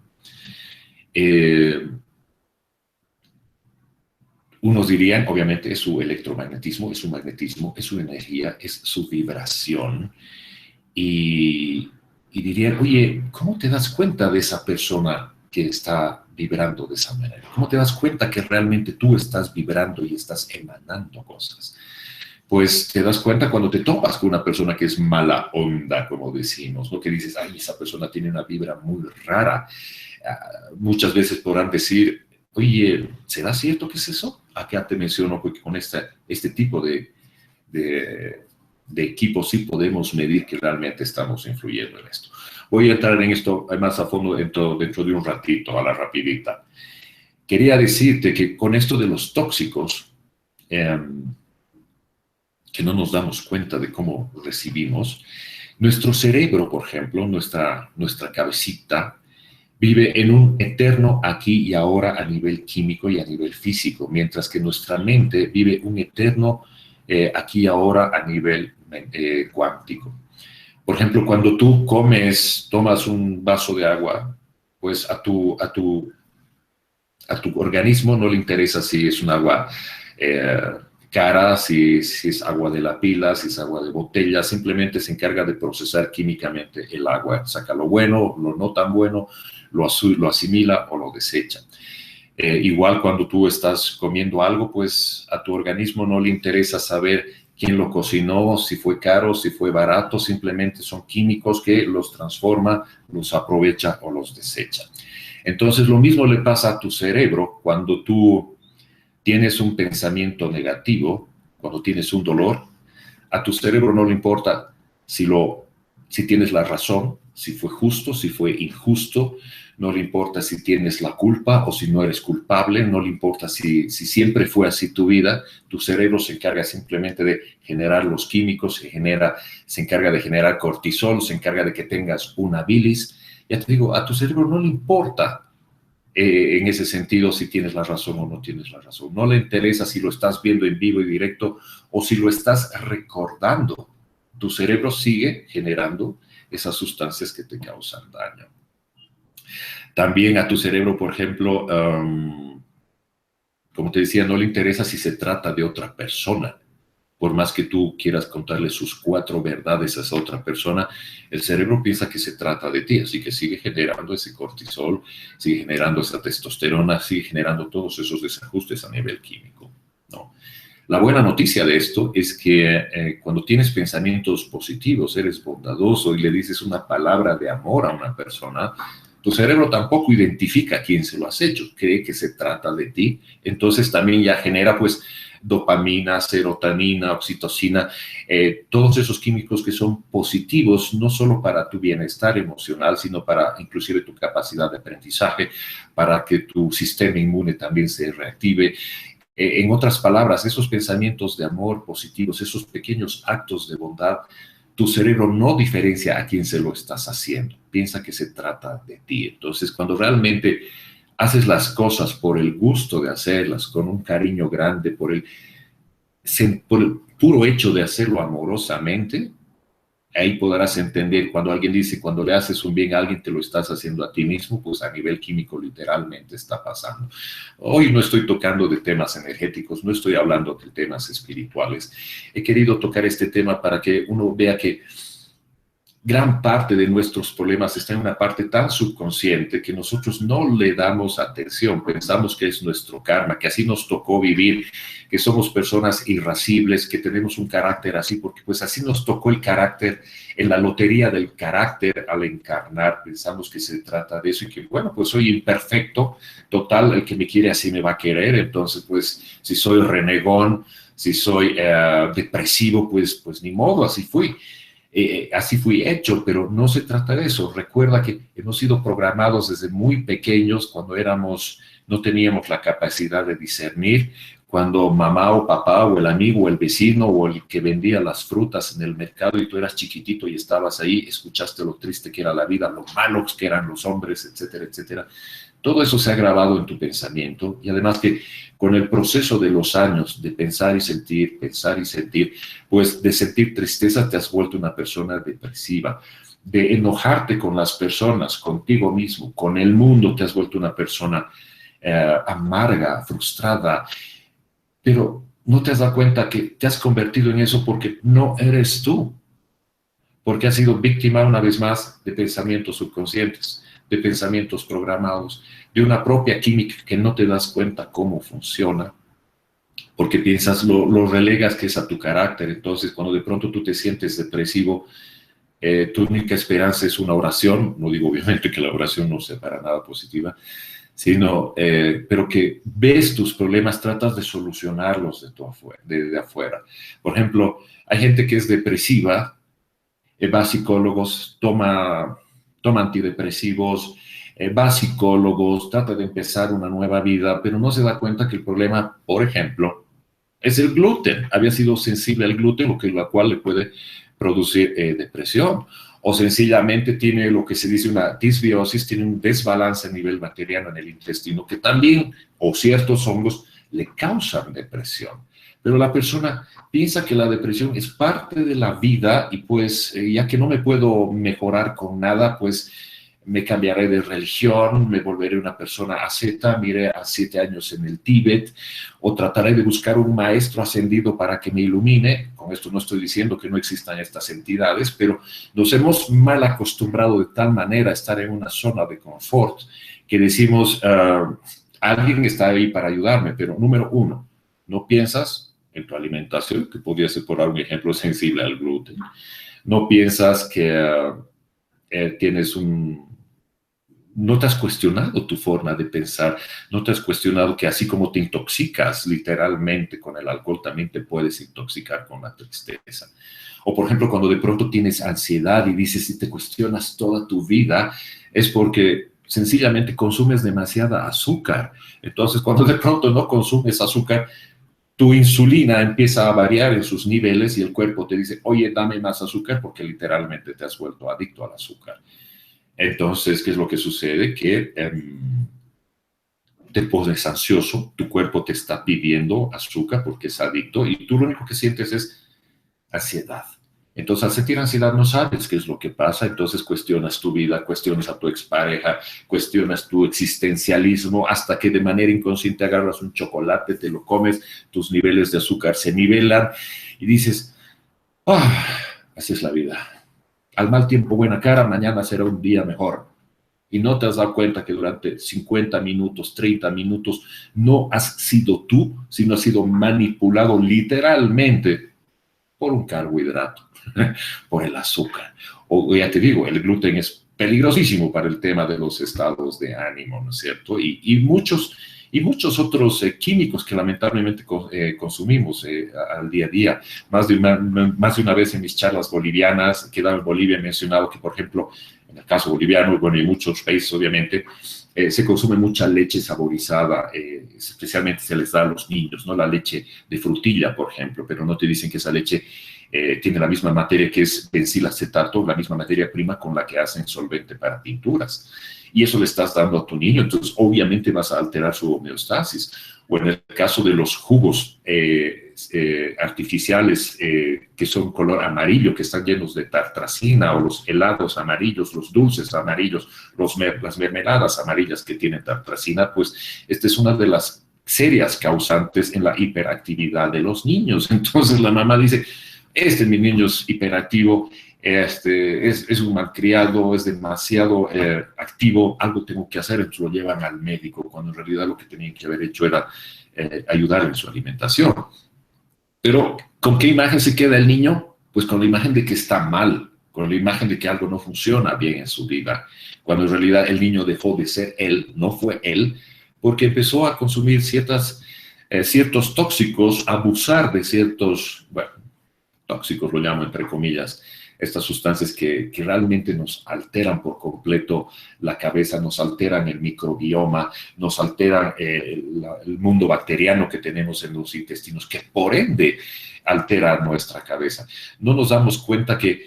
Unos dirían, obviamente, es su electromagnetismo, es su magnetismo, es su energía, es su vibración. Y dirían, oye, ¿cómo te das cuenta de esa persona que está vibrando de esa manera? ¿Cómo te das cuenta que realmente tú estás vibrando y estás emanando cosas? Pues te das cuenta cuando te topas con una persona que es mala onda, como decimos, ¿no? Que dices, ay, esa persona tiene una vibra muy rara. Muchas veces podrán decir, oye, ¿será cierto que es eso? Acá te menciono porque con este tipo de equipos sí podemos medir que realmente estamos influyendo en esto. Voy a entrar en esto más a fondo dentro de un ratito, a la rapidita. Quería decirte que con esto de los tóxicos, que no nos damos cuenta de cómo recibimos, nuestro cerebro, por ejemplo, nuestra cabecita, vive en un eterno aquí y ahora a nivel químico y a nivel físico, mientras que nuestra mente vive un eterno aquí y ahora a nivel cuántico. Por ejemplo, cuando tú tomas un vaso de agua, pues a tu organismo no le interesa si es un agua cara, si es agua de la pila, si es agua de botella, simplemente se encarga de procesar químicamente el agua, saca lo bueno, lo no tan bueno, lo asimila o lo desecha. Igual cuando tú estás comiendo algo, pues a tu organismo no le interesa saber quién lo cocinó, si fue caro, si fue barato, simplemente son químicos que los transforma, los aprovecha o los desecha. Entonces lo mismo le pasa a tu cerebro cuando tú tienes un pensamiento negativo, cuando tienes un dolor, a tu cerebro no le importa si tienes la razón, si fue justo, si fue injusto, no le importa si tienes la culpa o si no eres culpable, no le importa si siempre fue así tu vida, tu cerebro se encarga simplemente de generar los químicos, se encarga de generar cortisol, se encarga de que tengas una bilis. Ya te digo, a tu cerebro no le importa en ese sentido si tienes la razón o no tienes la razón. No le interesa si lo estás viendo en vivo y directo o si lo estás recordando. Tu cerebro sigue generando esas sustancias que te causan daño. También a tu cerebro, por ejemplo, como te decía, no le interesa si se trata de otra persona. Por más que tú quieras contarle sus 4 verdades a esa otra persona, el cerebro piensa que se trata de ti, así que sigue generando ese cortisol, sigue generando esa testosterona, sigue generando todos esos desajustes a nivel químico, ¿no? La buena noticia de esto es que cuando tienes pensamientos positivos, eres bondadoso y le dices una palabra de amor a una persona, tu cerebro tampoco identifica a quién se lo has hecho, cree que se trata de ti, entonces también ya genera pues dopamina, serotonina, oxitocina, todos esos químicos que son positivos no solo para tu bienestar emocional, sino para inclusive tu capacidad de aprendizaje, para que tu sistema inmune también se reactive. En otras palabras, esos pensamientos de amor positivos, esos pequeños actos de bondad, tu cerebro no diferencia a quién se lo estás haciendo, piensa que se trata de ti. Entonces, cuando realmente haces las cosas por el gusto de hacerlas, con un cariño grande, por el puro hecho de hacerlo amorosamente, ahí podrás entender cuando alguien dice, cuando le haces un bien a alguien, te lo estás haciendo a ti mismo, pues a nivel químico literalmente está pasando. Hoy no estoy tocando de temas energéticos, no estoy hablando de temas espirituales. He querido tocar este tema para que uno vea que gran parte de nuestros problemas está en una parte tan subconsciente que nosotros no le damos atención, pensamos que es nuestro karma, que así nos tocó vivir, que somos personas irascibles, que tenemos un carácter así, porque pues así nos tocó el carácter, en la lotería del carácter al encarnar, pensamos que se trata de eso y que bueno, pues soy imperfecto, total, el que me quiere así me va a querer, entonces pues si soy renegón, si soy depresivo, pues ni modo, así fui. Así fui hecho, pero no se trata de eso. Recuerda que hemos sido programados desde muy pequeños, cuando no teníamos la capacidad de discernir, cuando mamá o papá o el amigo o el vecino o el que vendía las frutas en el mercado y tú eras chiquitito y estabas ahí, escuchaste lo triste que era la vida, lo malos que eran los hombres, etcétera, etcétera. Todo eso se ha grabado en tu pensamiento y además que con el proceso de los años de pensar y sentir, pues de sentir tristeza te has vuelto una persona depresiva, de enojarte con las personas, contigo mismo, con el mundo, te has vuelto una persona amarga, frustrada, pero no te has dado cuenta que te has convertido en eso porque no eres tú, porque has sido víctima una vez más de pensamientos subconscientes, de pensamientos programados, de una propia química que no te das cuenta cómo funciona, porque piensas, lo relegas que es a tu carácter. Entonces, cuando de pronto tú te sientes depresivo, tu única esperanza es una oración. No digo obviamente que la oración no sea para nada positiva, sino, pero que ves tus problemas, tratas de solucionarlos de afuera. Por ejemplo, hay gente que es depresiva, va a psicólogos, toma antidepresivos, va a psicólogos, trata de empezar una nueva vida, pero no se da cuenta que el problema, por ejemplo, es el gluten. Había sido sensible al gluten, lo cual le puede producir depresión. O sencillamente tiene lo que se dice una disbiosis, tiene un desbalance a nivel bacteriano en el intestino, que también, o ciertos hongos, le causan depresión. Pero la persona piensa que la depresión es parte de la vida y pues ya que no me puedo mejorar con nada, pues me cambiaré de religión, me volveré una persona asceta, me iré a 7 años en el Tíbet, o trataré de buscar un maestro ascendido para que me ilumine. Con esto no estoy diciendo que no existan estas entidades, pero nos hemos mal acostumbrado de tal manera a estar en una zona de confort que decimos, alguien está ahí para ayudarme, pero número uno, no piensas en tu alimentación, que podría ser por dar un ejemplo sensible al gluten. No piensas que tienes no te has cuestionado tu forma de pensar, no te has cuestionado que así como te intoxicas literalmente con el alcohol, también te puedes intoxicar con la tristeza. O por ejemplo, cuando de pronto tienes ansiedad y dices y te cuestionas toda tu vida, es porque sencillamente consumes demasiada azúcar. Entonces, cuando de pronto no consumes azúcar, tu insulina empieza a variar en sus niveles y el cuerpo te dice, oye, dame más azúcar porque literalmente te has vuelto adicto al azúcar. Entonces, ¿qué es lo que sucede? Que te pones ansioso, tu cuerpo te está pidiendo azúcar porque es adicto y tú lo único que sientes es ansiedad. Entonces, al sentir ansiedad no sabes qué es lo que pasa, entonces cuestionas tu vida, cuestionas a tu expareja, cuestionas tu existencialismo, hasta que de manera inconsciente agarras un chocolate, te lo comes, tus niveles de azúcar se nivelan y dices, así es la vida. Al mal tiempo, buena cara, mañana será un día mejor. Y no te has dado cuenta que durante 50 minutos, 30 minutos, no has sido tú, sino has sido manipulado literalmente por un carbohidrato, por el azúcar. O ya te digo, el gluten es peligrosísimo para el tema de los estados de ánimo, ¿no es cierto? Y muchos y muchos otros químicos que lamentablemente consumimos al día a día. Más de una vez en mis charlas bolivianas, que he dado en Bolivia, he mencionado que, por ejemplo, en el caso boliviano, y bueno, y muchos países, obviamente, se consume mucha leche saborizada, especialmente se les da a los niños, ¿no? La leche de frutilla, por ejemplo, pero no te dicen que esa leche tiene la misma materia que es benzilacetato, la misma materia prima con la que hacen solvente para pinturas. Y eso le estás dando a tu niño, entonces obviamente vas a alterar su homeostasis. O en el caso de los jugos artificiales que son color amarillo, que están llenos de tartrazina, o los helados amarillos, los dulces amarillos, las mermeladas amarillas que tienen tartrazina, pues esta es una de las serias causantes en la hiperactividad de los niños. Entonces la mamá dice, mi niño es hiperactivo, es un malcriado, es demasiado activo, algo tengo que hacer, entonces lo llevan al médico, cuando en realidad lo que tenían que haber hecho era ayudar en su alimentación. Pero, ¿con qué imagen se queda el niño? Pues con la imagen de que está mal, con la imagen de que algo no funciona bien en su vida, cuando en realidad el niño dejó de ser él, no fue él, porque empezó a consumir ciertos tóxicos, abusar de ciertos, bueno, tóxicos lo llamo entre comillas, estas sustancias que realmente nos alteran por completo la cabeza, nos alteran el microbioma, nos alteran el mundo bacteriano que tenemos en los intestinos, que por ende altera nuestra cabeza. No nos damos cuenta que,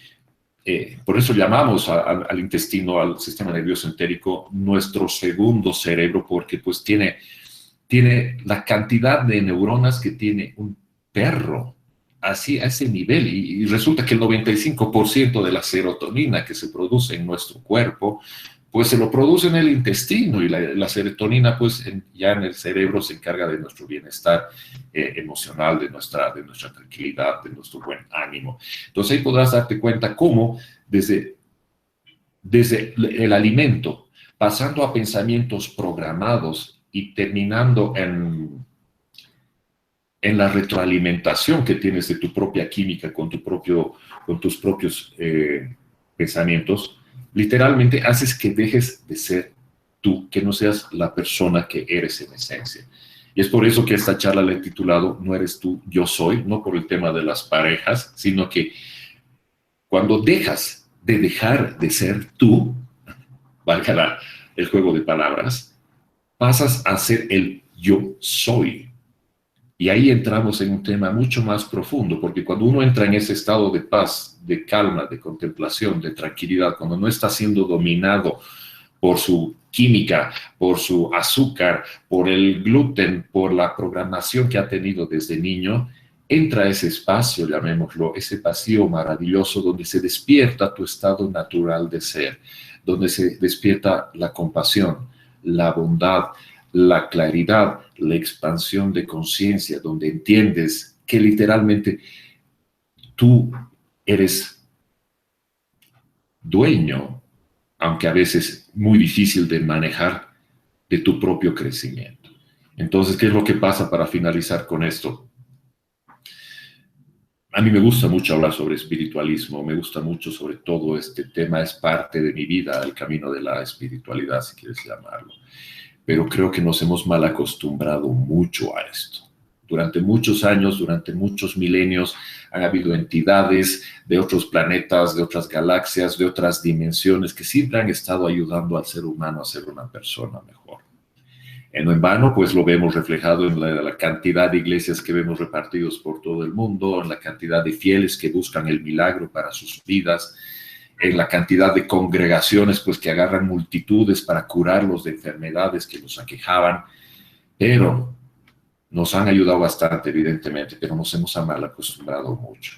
por eso llamamos al intestino, al sistema nervioso entérico, nuestro segundo cerebro, porque pues tiene la cantidad de neuronas que tiene un perro, así a ese nivel, y resulta que el 95% de la serotonina que se produce en nuestro cuerpo, pues se lo produce en el intestino, y la serotonina pues ya en el cerebro se encarga de nuestro bienestar emocional, de nuestra tranquilidad, de nuestro buen ánimo. Entonces ahí podrás darte cuenta cómo desde el alimento, pasando a pensamientos programados y terminando en la retroalimentación que tienes de tu propia química con tus propios pensamientos, literalmente haces que dejes de ser tú, que no seas la persona que eres en esencia. Y es por eso que esta charla la he titulado No eres tú, yo soy, no por el tema de las parejas, sino que cuando dejas de ser tú, valga el juego de palabras, pasas a ser el yo soy. Y ahí entramos en un tema mucho más profundo, porque cuando uno entra en ese estado de paz, de calma, de contemplación, de tranquilidad, cuando no está siendo dominado por su química, por su azúcar, por el gluten, por la programación que ha tenido desde niño, entra a ese espacio, llamémoslo, ese vacío maravilloso donde se despierta tu estado natural de ser, donde se despierta la compasión, la bondad, la claridad, la expansión de conciencia, donde entiendes que literalmente tú eres dueño, aunque a veces muy difícil de manejar, de tu propio crecimiento. Entonces, ¿qué es lo que pasa para finalizar con esto? A mí me gusta mucho hablar sobre espiritualismo, me gusta mucho sobre todo este tema, es parte de mi vida, el camino de la espiritualidad, si quieres llamarlo. Pero creo que nos hemos mal acostumbrado mucho a esto. Durante muchos años, durante muchos milenios, han habido entidades de otros planetas, de otras galaxias, de otras dimensiones, que siempre han estado ayudando al ser humano a ser una persona mejor. No en vano, pues lo vemos reflejado en la cantidad de iglesias que vemos repartidos por todo el mundo, en la cantidad de fieles que buscan el milagro para sus vidas, en la cantidad de congregaciones pues que agarran multitudes para curarlos de enfermedades que los aquejaban, pero nos han ayudado bastante, evidentemente, pero nos hemos mal acostumbrado mucho.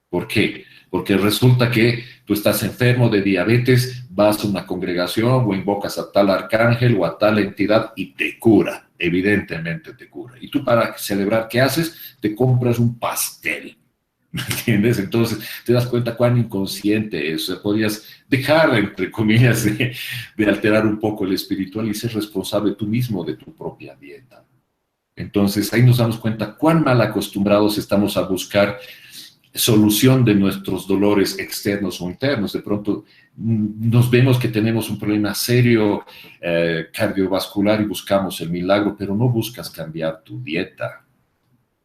¿Por qué? Porque resulta que tú estás enfermo de diabetes, vas a una congregación o invocas a tal arcángel o a tal entidad y te cura, evidentemente te cura. Y tú para celebrar, ¿qué haces? Te compras un pastel. ¿Me entiendes? Entonces te das cuenta cuán inconsciente es. O sea, podías dejar, entre comillas, de alterar un poco el espiritual y ser responsable tú mismo de tu propia dieta. Entonces ahí nos damos cuenta cuán mal acostumbrados estamos a buscar solución de nuestros dolores externos o internos. De pronto nos vemos que tenemos un problema serio cardiovascular y buscamos el milagro, pero no buscas cambiar tu dieta.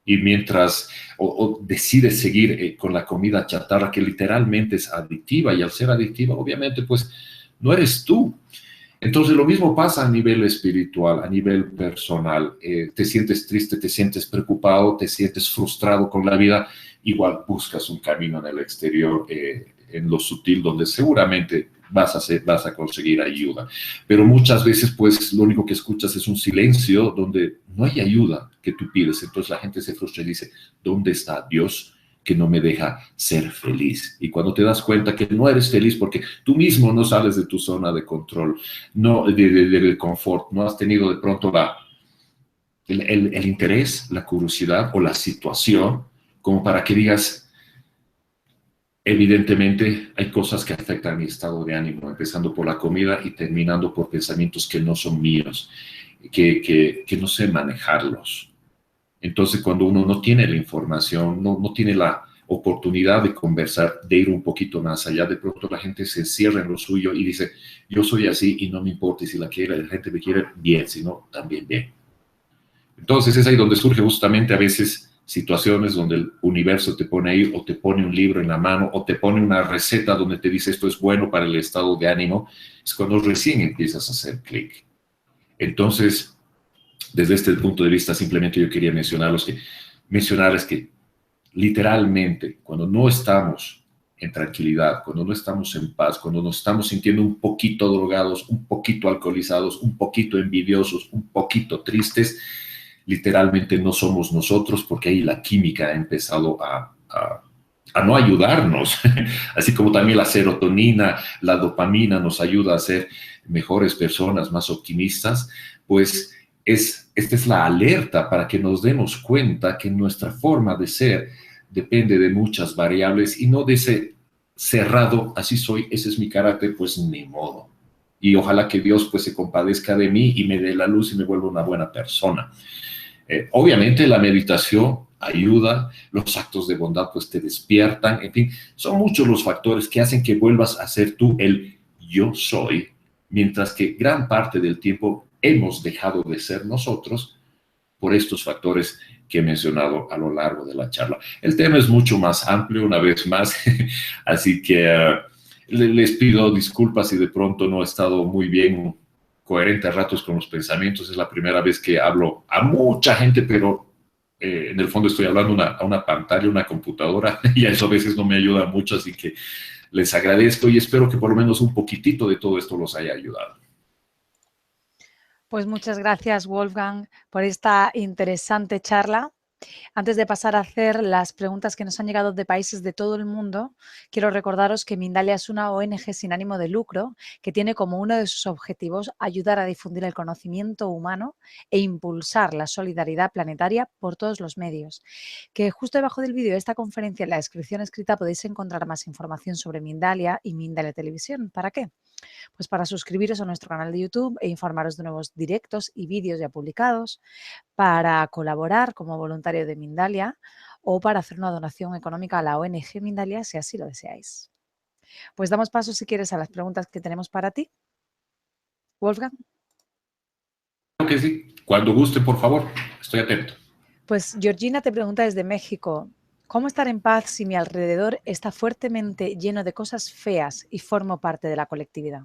Y mientras o decides seguir con la comida chatarra, que literalmente es adictiva, y al ser adictiva, obviamente, pues no eres tú. Entonces, lo mismo pasa a nivel espiritual, a nivel personal. Te sientes triste, te sientes preocupado, te sientes frustrado con la vida, igual buscas un camino en el exterior, en lo sutil, donde seguramente vas a conseguir ayuda. Pero muchas veces, pues, lo único que escuchas es un silencio donde no hay ayuda que tú pides. Entonces la gente se frustra y dice, ¿dónde está Dios que no me deja ser feliz? Y cuando te das cuenta que no eres feliz porque tú mismo no sales de tu zona de control, no de confort, no has tenido de pronto el interés, la curiosidad o la situación como para que digas, evidentemente hay cosas que afectan mi estado de ánimo, empezando por la comida y terminando por pensamientos que no son míos, que no sé manejarlos. Entonces, cuando uno no tiene la información, no tiene la oportunidad de conversar, de ir un poquito más allá, de pronto la gente se encierra en lo suyo y dice, yo soy así y no me importa, y si la gente me quiere, bien, si no, también bien. Entonces, es ahí donde surge justamente a veces situaciones donde el universo te pone ahí, o te pone un libro en la mano, o te pone una receta donde te dice esto es bueno para el estado de ánimo. Es cuando recién empiezas a hacer clic. Entonces, desde este punto de vista, simplemente yo quería mencionarles que literalmente, cuando no estamos en tranquilidad, cuando no estamos en paz, cuando nos estamos sintiendo un poquito drogados, un poquito alcoholizados, un poquito envidiosos, un poquito tristes, literalmente no somos nosotros, porque ahí la química ha empezado a no ayudarnos, así como también la serotonina, la dopamina nos ayuda a ser mejores personas, más optimistas. Pues esta es la alerta para que nos demos cuenta que nuestra forma de ser depende de muchas variables y no de ese cerrado, así soy, ese es mi carácter, pues ni modo. Y ojalá que Dios pues se compadezca de mí y me dé la luz y me vuelva una buena persona. Obviamente la meditación ayuda, los actos de bondad pues te despiertan, en fin, son muchos los factores que hacen que vuelvas a ser tú el yo soy, mientras que gran parte del tiempo hemos dejado de ser nosotros por estos factores que he mencionado a lo largo de la charla. El tema es mucho más amplio, una vez más, así que les pido disculpas si de pronto no he estado muy bien coherente a ratos con los pensamientos. Es la primera vez que hablo a mucha gente, pero en el fondo estoy hablando a una pantalla, una computadora, y eso a veces no me ayuda mucho, así que les agradezco y espero que por lo menos un poquitito de todo esto los haya ayudado. Pues muchas gracias, Wolfgang, por esta interesante charla. Antes de pasar a hacer las preguntas que nos han llegado de países de todo el mundo, quiero recordaros que Mindalia es una ONG sin ánimo de lucro que tiene como uno de sus objetivos ayudar a difundir el conocimiento humano e impulsar la solidaridad planetaria por todos los medios. Que justo debajo del vídeo de esta conferencia, en la descripción escrita, podéis encontrar más información sobre Mindalia y Mindalia Televisión. ¿Para qué? Pues para suscribiros a nuestro canal de YouTube e informaros de nuevos directos y vídeos ya publicados, para colaborar como voluntario de Mindalia o para hacer una donación económica a la ONG Mindalia si así lo deseáis. Pues damos paso, si quieres, a las preguntas que tenemos para ti. Wolfgang. Creo que sí, cuando guste, por favor, estoy atento. Pues Georgina te pregunta desde México, ¿cómo estar en paz si mi alrededor está fuertemente lleno de cosas feas y formo parte de la colectividad?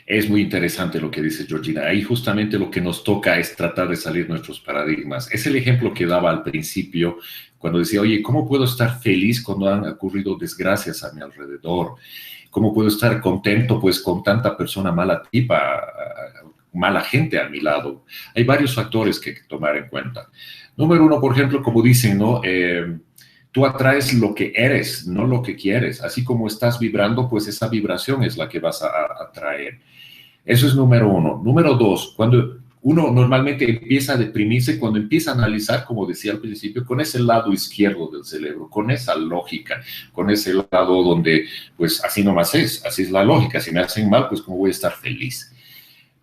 Es muy interesante lo que dice Georgina. Ahí justamente lo que nos toca es tratar de salir de nuestros paradigmas. Es el ejemplo que daba al principio cuando decía, oye, ¿cómo puedo estar feliz cuando han ocurrido desgracias a mi alrededor? ¿Cómo puedo estar contento pues con tanta persona mala tipa, mala gente a mi lado? Hay varios factores que hay que tomar en cuenta. Número uno, por ejemplo, como dicen, ¿no? Tú atraes lo que eres, no lo que quieres. Así como estás vibrando, pues esa vibración es la que vas a atraer. Eso es número uno. Número dos, cuando uno normalmente empieza a deprimirse, cuando empieza a analizar, como decía al principio, con ese lado izquierdo del cerebro, con esa lógica, con ese lado donde, pues así nomás es, así es la lógica. Si me hacen mal, pues cómo voy a estar feliz.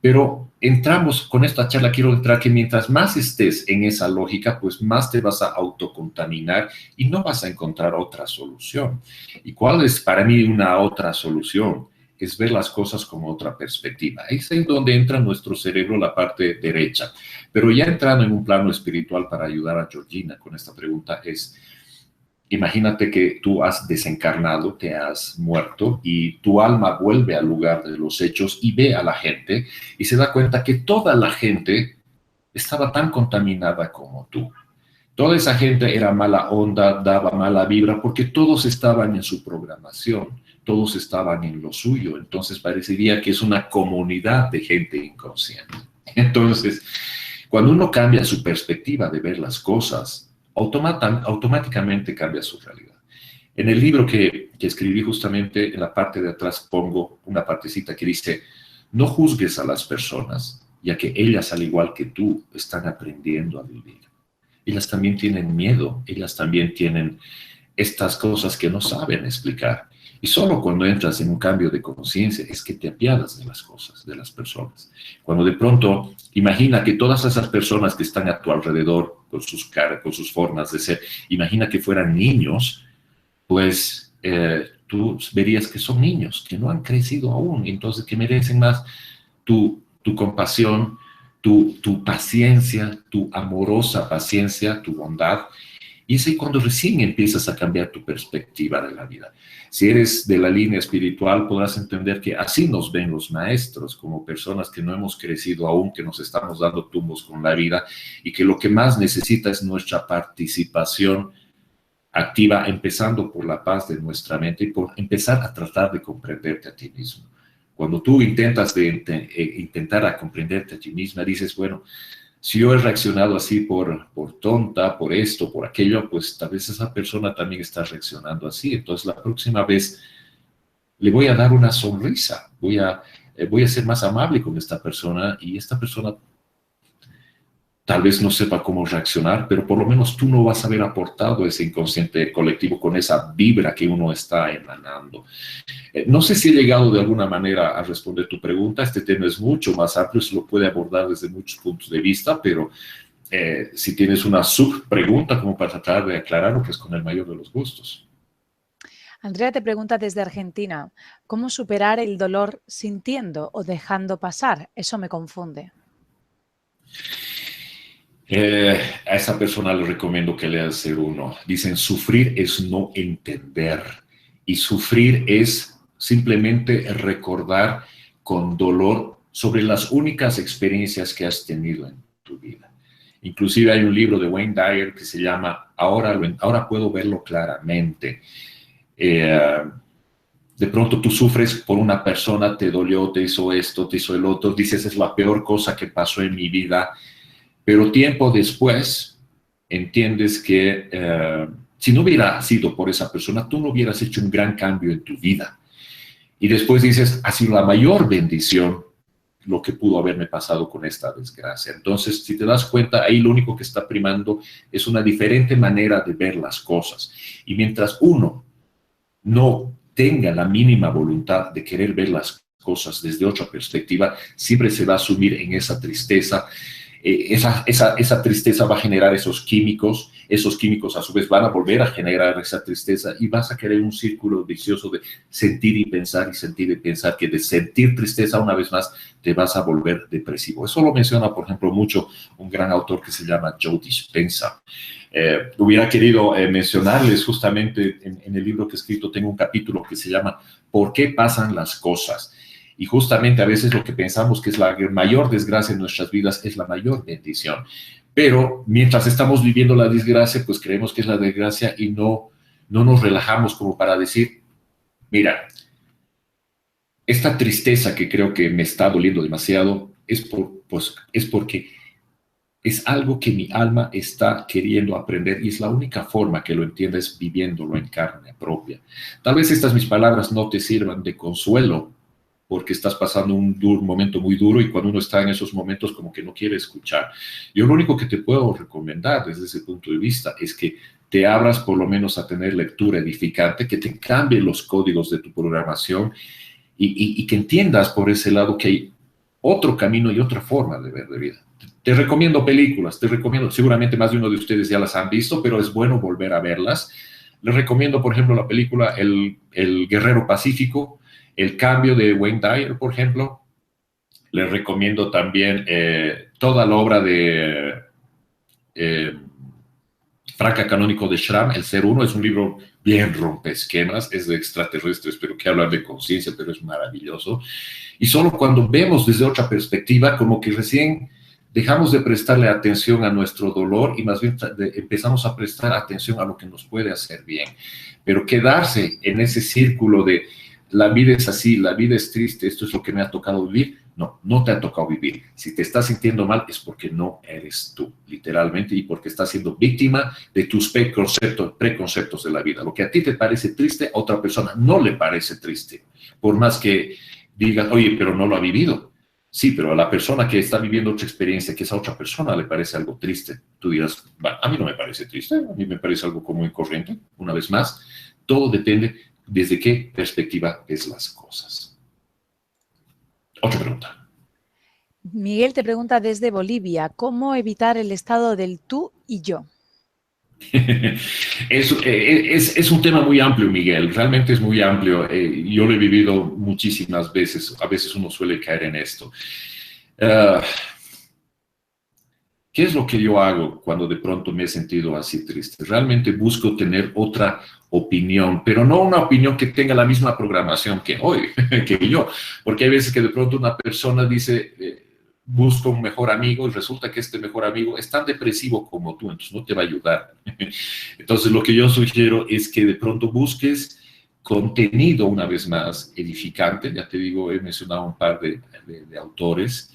Pero entramos con esta charla, quiero entrar que mientras más estés en esa lógica, pues más te vas a autocontaminar y no vas a encontrar otra solución. ¿Y cuál es para mí una otra solución? Es ver las cosas como otra perspectiva. Es en donde entra nuestro cerebro, la parte derecha. Pero ya entrando en un plano espiritual para ayudar a Georgina con esta pregunta es, imagínate que tú has desencarnado, te has muerto y tu alma vuelve al lugar de los hechos y ve a la gente y se da cuenta que toda la gente estaba tan contaminada como tú. Toda esa gente era mala onda, daba mala vibra, porque todos estaban en su programación, todos estaban en lo suyo. Entonces parecería que es una comunidad de gente inconsciente. Entonces, cuando uno cambia su perspectiva de ver las cosas, automáticamente cambia su realidad. En el libro que escribí justamente, en la parte de atrás pongo una partecita que dice, no juzgues a las personas, ya que ellas, al igual que tú, están aprendiendo a vivir. Ellas también tienen miedo, ellas también tienen estas cosas que no saben explicar. Y solo cuando entras en un cambio de conciencia es que te apiadas de las cosas, de las personas. Cuando de pronto, imagina que todas esas personas que están a tu alrededor, con sus caras, con sus formas de ser, imagina que fueran niños, pues tú verías que son niños, que no han crecido aún, entonces que merecen más tu compasión, tu paciencia, tu amorosa paciencia, tu bondad. Y es ahí cuando recién empiezas a cambiar tu perspectiva de la vida. Si eres de la línea espiritual, podrás entender que así nos ven los maestros, como personas que no hemos crecido aún, que nos estamos dando tumbos con la vida y que lo que más necesita es nuestra participación activa, empezando por la paz de nuestra mente y por empezar a tratar de comprenderte a ti mismo. Cuando tú intentar a comprenderte a ti misma, dices, bueno, si yo he reaccionado así por tonta, por esto, por aquello, pues tal vez esa persona también está reaccionando así. Entonces la próxima vez le voy a dar una sonrisa, voy a ser más amable con esta persona y esta persona tal vez no sepa cómo reaccionar, pero por lo menos tú no vas a haber aportado ese inconsciente colectivo con esa vibra que uno está emanando. No sé si he llegado de alguna manera a responder tu pregunta. Este tema es mucho más amplio, se lo puede abordar desde muchos puntos de vista, pero si tienes una subpregunta como para tratar de aclararlo, pues con el mayor de los gustos. Andrea te pregunta desde Argentina, ¿cómo superar el dolor sintiendo o dejando pasar? Eso me confunde. A esa persona le recomiendo que lea el ser uno. Dicen, sufrir es no entender y sufrir es simplemente recordar con dolor sobre las únicas experiencias que has tenido en tu vida. Inclusive hay un libro de Wayne Dyer que se llama Ahora puedo verlo claramente. De pronto tú sufres por una persona, te dolió, te hizo esto, te hizo el otro, dices, es la peor cosa que pasó en mi vida. Pero tiempo después entiendes que si no hubiera sido por esa persona, tú no hubieras hecho un gran cambio en tu vida. Y después dices, ha sido la mayor bendición lo que pudo haberme pasado con esta desgracia. Entonces, si te das cuenta, ahí lo único que está primando es una diferente manera de ver las cosas. Y mientras uno no tenga la mínima voluntad de querer ver las cosas desde otra perspectiva, siempre se va a sumir en esa tristeza. Esa tristeza va a generar esos químicos a su vez van a volver a generar esa tristeza y vas a crear un círculo vicioso de sentir y pensar, que de sentir tristeza una vez más te vas a volver depresivo. Eso lo menciona, por ejemplo, mucho un gran autor que se llama Joe Dispenza. Hubiera querido mencionarles justamente en el libro que he escrito, tengo un capítulo que se llama ¿Por qué pasan las cosas? Y justamente a veces lo que pensamos que es la mayor desgracia en nuestras vidas es la mayor bendición. Pero mientras estamos viviendo la desgracia, pues creemos que es la desgracia y no nos relajamos como para decir, mira, esta tristeza que creo que me está doliendo demasiado es porque es algo que mi alma está queriendo aprender y es la única forma que lo entiendes viviéndolo en carne propia. Tal vez estas mis palabras no te sirvan de consuelo, porque estás pasando un momento muy duro y cuando uno está en esos momentos como que no quiere escuchar. Yo lo único que te puedo recomendar desde ese punto de vista es que te abras por lo menos a tener lectura edificante, que te cambie los códigos de tu programación y que entiendas por ese lado que hay otro camino y otra forma de ver de vida. Te recomiendo películas, te recomiendo, seguramente más de uno de ustedes ya las han visto, pero es bueno volver a verlas. Les recomiendo, por ejemplo, la película El Guerrero Pacífico, El Cambio de Wayne Dyer, por ejemplo. Les recomiendo también toda la obra de Franca Canónico de Schramm, El Ser Uno. Es un libro bien rompeesquemas, es de extraterrestres, pero que habla de conciencia, pero es maravilloso. Y solo cuando vemos desde otra perspectiva, como que recién dejamos de prestarle atención a nuestro dolor y más bien empezamos a prestar atención a lo que nos puede hacer bien. Pero quedarse en ese círculo de la vida es así, la vida es triste, esto es lo que me ha tocado vivir. No, no te ha tocado vivir. Si te estás sintiendo mal es porque no eres tú, literalmente, y porque estás siendo víctima de tus preconceptos de la vida. Lo que a ti te parece triste, a otra persona no le parece triste. Por más que digan, oye, pero no lo ha vivido. Sí, pero a la persona que está viviendo otra experiencia, que esa otra persona le parece algo triste, tú dirás, bueno, a mí no me parece triste, a mí me parece algo común y corriente. Una vez más, todo depende desde qué perspectiva ves las cosas. Otra pregunta. Miguel te pregunta desde Bolivia, ¿cómo evitar el estado del tú y yo? Es un tema muy amplio, Miguel, realmente es muy amplio. Yo lo he vivido muchísimas veces, a veces uno suele caer en esto. Uh, ¿Qué es lo que yo hago cuando de pronto me he sentido así triste? Realmente busco tener otra opinión, pero no una opinión que tenga la misma programación que hoy, que yo, porque hay veces que de pronto una persona dice, busco un mejor amigo y resulta que este mejor amigo es tan depresivo como tú, entonces no te va a ayudar. Entonces lo que yo sugiero es que de pronto busques contenido, una vez más, edificante. Ya te digo, he mencionado un par de autores,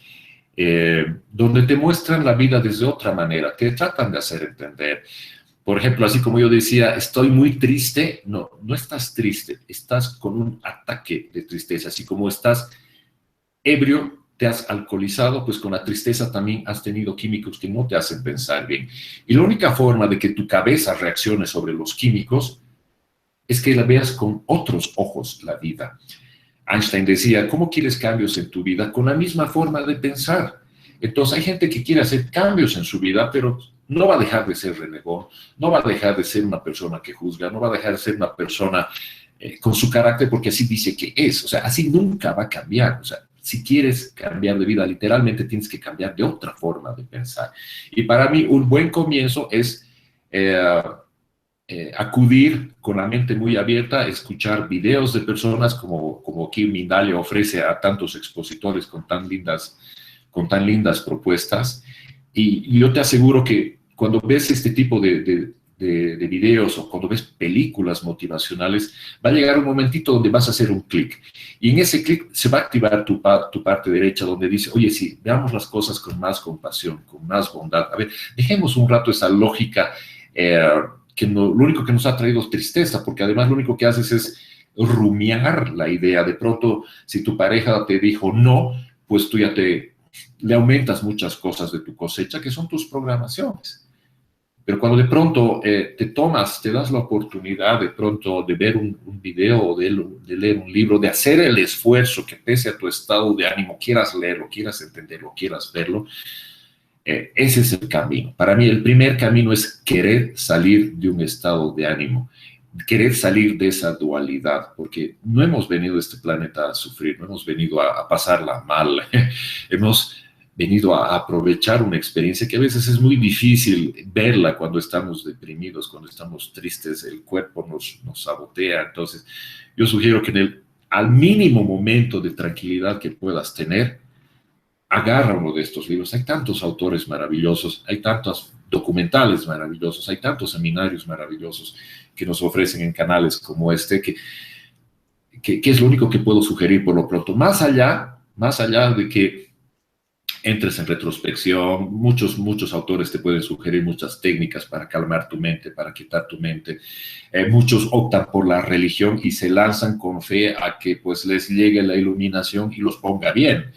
donde te muestran la vida desde otra manera, te tratan de hacer entender. Por ejemplo, así como yo decía, estoy muy triste. No, no estás triste, estás con un ataque de tristeza. Así como estás ebrio, te has alcoholizado, pues con la tristeza también has tenido químicos que no te hacen pensar bien. Y la única forma de que tu cabeza reaccione sobre los químicos es que la veas con otros ojos la vida. Einstein decía, ¿cómo quieres cambios en tu vida? Con la misma forma de pensar. Entonces hay gente que quiere hacer cambios en su vida, pero no va a dejar de ser renegón, no va a dejar de ser una persona que juzga, no va a dejar de ser una persona con su carácter porque así dice que es. O sea, así nunca va a cambiar. O sea, si quieres cambiar de vida, literalmente tienes que cambiar de otra forma de pensar. Y para mí un buen comienzo es acudir con la mente muy abierta, escuchar videos de personas como Kim Mindalia ofrece a tantos expositores con tan lindas propuestas. Y yo te aseguro que cuando ves este tipo de videos o cuando ves películas motivacionales, va a llegar un momentito donde vas a hacer un clic. Y en ese clic se va a activar tu parte derecha donde dice, oye, sí, veamos las cosas con más compasión, con más bondad. A ver, dejemos un rato esa lógica que no, lo único que nos ha traído es tristeza, porque además lo único que haces es rumiar la idea. De pronto, si tu pareja te dijo no, pues tú ya le aumentas muchas cosas de tu cosecha, que son tus programaciones. Pero cuando de pronto te das la oportunidad de pronto de ver un video o de leer un libro, de hacer el esfuerzo que pese a tu estado de ánimo, quieras leerlo, quieras entenderlo, quieras verlo, ese es el camino. Para mí el primer camino es querer salir de un estado de ánimo, querer salir de esa dualidad, porque no hemos venido a este planeta a sufrir, no hemos venido a pasarla mal, hemos venido a aprovechar una experiencia que a veces es muy difícil verla cuando estamos deprimidos, cuando estamos tristes, el cuerpo nos sabotea. Entonces yo sugiero que al mínimo momento de tranquilidad que puedas tener, agarra uno de estos libros. Hay tantos autores maravillosos, hay tantos documentales maravillosos, hay tantos seminarios maravillosos que nos ofrecen en canales como este, que es lo único que puedo sugerir por lo pronto. Más allá de que entres en retrospección, muchos autores te pueden sugerir muchas técnicas para calmar tu mente, para quitar tu mente. Muchos optan por la religión y se lanzan con fe a que pues les llegue la iluminación y los ponga bien.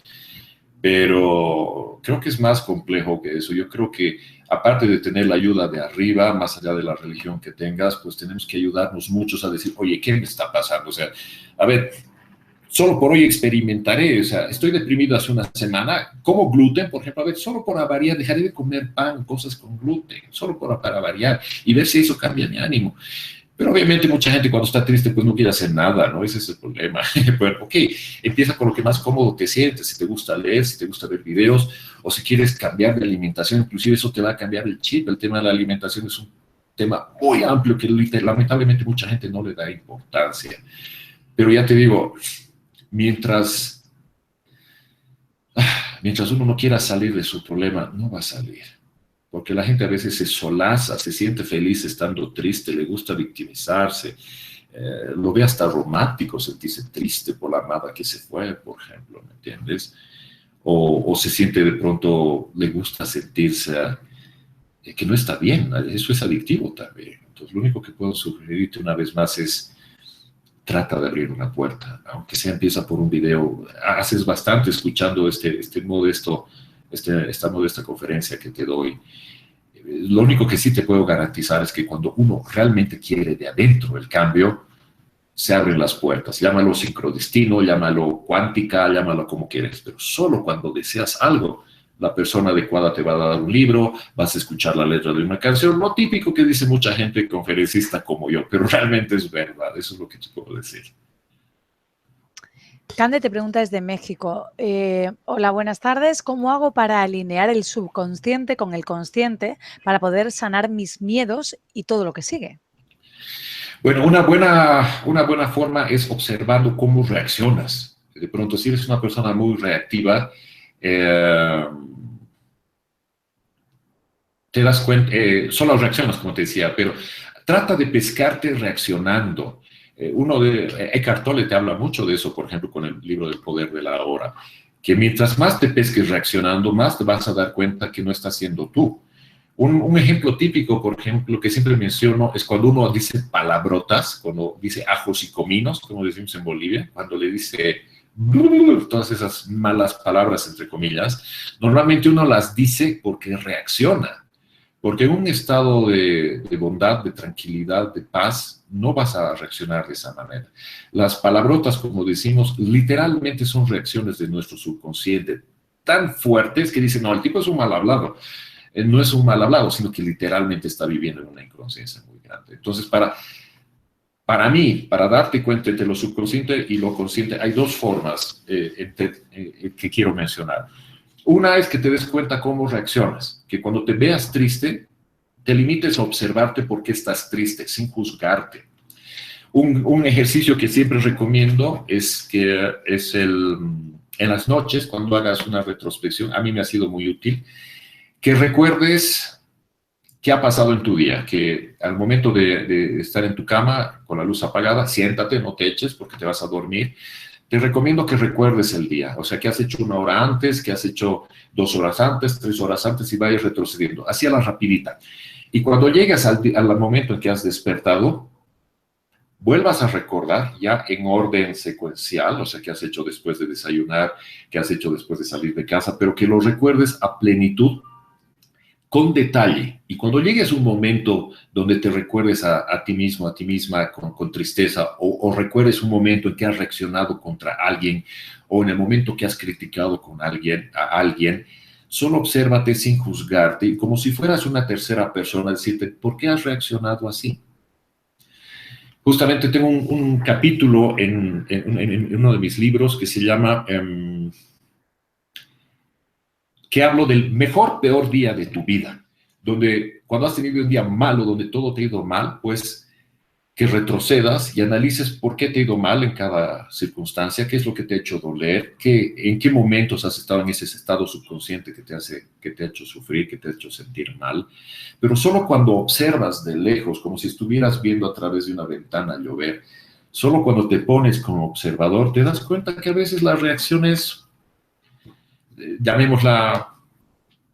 Pero creo que es más complejo que eso. Yo creo que aparte de tener la ayuda de arriba, más allá de la religión que tengas, pues tenemos que ayudarnos muchos a decir, oye, ¿qué me está pasando? O sea, a ver, solo por hoy experimentaré, o sea, estoy deprimido hace una semana, como gluten, por ejemplo, a ver, solo para variar, dejaré de comer pan, cosas con gluten, solo para variar, y ver si eso cambia mi ánimo. Pero obviamente mucha gente cuando está triste pues no quiere hacer nada, ¿no? Ese es el problema. Bueno, ok, empieza con lo que más cómodo te sientes, si te gusta leer, si te gusta ver videos, o si quieres cambiar de alimentación, inclusive eso te va a cambiar el chip. El tema de la alimentación es un tema muy amplio que lamentablemente mucha gente no le da importancia. Pero ya te digo, mientras, mientras uno no quiera salir de su problema, no va a salir. Porque la gente a veces se solaza, se siente feliz estando triste, le gusta victimizarse, lo ve hasta romántico sentirse triste por la amada que se fue, por ejemplo, ¿me entiendes? O se siente de pronto, le gusta sentirse que no está bien, eso es adictivo también. Entonces, lo único que puedo sugerirte una vez más es trata de abrir una puerta, aunque sea empieza por un video. Haces bastante escuchando esta modesta conferencia que te doy. Lo único que sí te puedo garantizar es que cuando uno realmente quiere de adentro el cambio, se abren las puertas. Llámalo sincrodestino, llámalo cuántica, llámalo como quieres, pero solo cuando deseas algo, la persona adecuada te va a dar un libro, vas a escuchar la letra de una canción, lo típico que dice mucha gente conferencista como yo, pero realmente es verdad, eso es lo que te puedo decir. Cande te pregunta desde México. Hola, buenas tardes. ¿Cómo hago para alinear el subconsciente con el consciente para poder sanar mis miedos y todo lo que sigue? Bueno, una buena forma es observando cómo reaccionas. De pronto, si eres una persona muy reactiva, te das cuenta, solo reaccionas, como te decía, pero trata de pescarte reaccionando. Eckhart Tolle te habla mucho de eso, por ejemplo, con el libro del poder de la hora, que mientras más te pesques reaccionando, más te vas a dar cuenta que no estás siendo tú. Un ejemplo típico, por ejemplo, que siempre menciono, es cuando uno dice palabrotas, cuando dice ajos y cominos, como decimos en Bolivia, cuando le dice todas esas malas palabras, entre comillas, normalmente uno las dice porque reacciona. Porque en un estado de bondad, de tranquilidad, de paz, no vas a reaccionar de esa manera. Las palabrotas, como decimos, literalmente son reacciones de nuestro subconsciente tan fuertes que dicen, no, el tipo es un mal hablado. No es un mal hablado, sino que literalmente está viviendo en una inconsciencia muy grande. Entonces, para mí, para darte cuenta entre lo subconsciente y lo consciente, hay dos formas que quiero mencionar. Una es que te des cuenta cómo reaccionas, que cuando te veas triste, te limites a observarte por qué estás triste, sin juzgarte. Un ejercicio que siempre recomiendo es en las noches, cuando hagas una retrospección, a mí me ha sido muy útil, que recuerdes qué ha pasado en tu día, que al momento de estar en tu cama con la luz apagada, siéntate, no te eches porque te vas a dormir. Te recomiendo que recuerdes el día, o sea, que has hecho 1 hora antes, que has hecho 2 horas antes, 3 horas antes y vayas retrocediendo, así a la rapidita. Y cuando llegues al momento en que has despertado, vuelvas a recordar ya en orden secuencial, o sea, que has hecho después de desayunar, que has hecho después de salir de casa, pero que lo recuerdes a plenitud, con detalle. Y cuando llegues a un momento donde te recuerdes a ti mismo, a ti misma con tristeza, o recuerdes un momento en que has reaccionado contra alguien, o en el momento que has criticado a alguien, solo obsérvate sin juzgarte, como si fueras una tercera persona, decirte, ¿por qué has reaccionado así? Justamente tengo un capítulo en uno de mis libros que se llama... que hablo del mejor, peor día de tu vida, donde cuando has tenido un día malo, donde todo te ha ido mal, pues que retrocedas y analices por qué te ha ido mal en cada circunstancia, qué es lo que te ha hecho doler, en qué momentos has estado en ese estado subconsciente que te ha hecho sufrir, que te ha hecho sentir mal, pero solo cuando observas de lejos, como si estuvieras viendo a través de una ventana llover, solo cuando te pones como observador, te das cuenta que a veces las reacciones llamémosla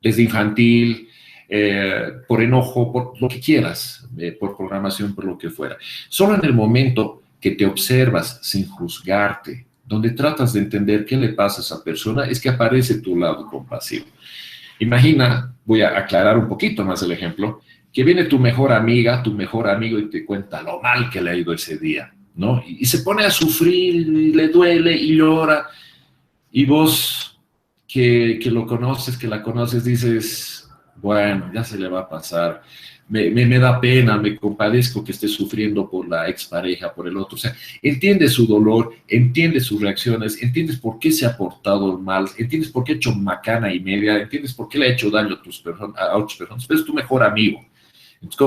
desde infantil, por enojo, por lo que quieras, por programación, por lo que fuera. Solo en el momento que te observas sin juzgarte, donde tratas de entender qué le pasa a esa persona, es que aparece tu lado compasivo. Imagina, voy a aclarar un poquito más el ejemplo, que viene tu mejor amiga, tu mejor amigo y te cuenta lo mal que le ha ido ese día. ¿no? Y se pone a sufrir, y le duele y llora, y vos que lo conoces, que la conoces, dices, bueno, ya se le va a pasar. Me da pena, me compadezco que esté sufriendo por la expareja, por el otro. O sea, entiendes su dolor, entiendes sus reacciones, entiendes por qué se ha portado mal, entiendes por qué ha hecho macana y media, entiendes por qué le ha hecho daño a otras personas, pero es tu mejor amigo. Entonces,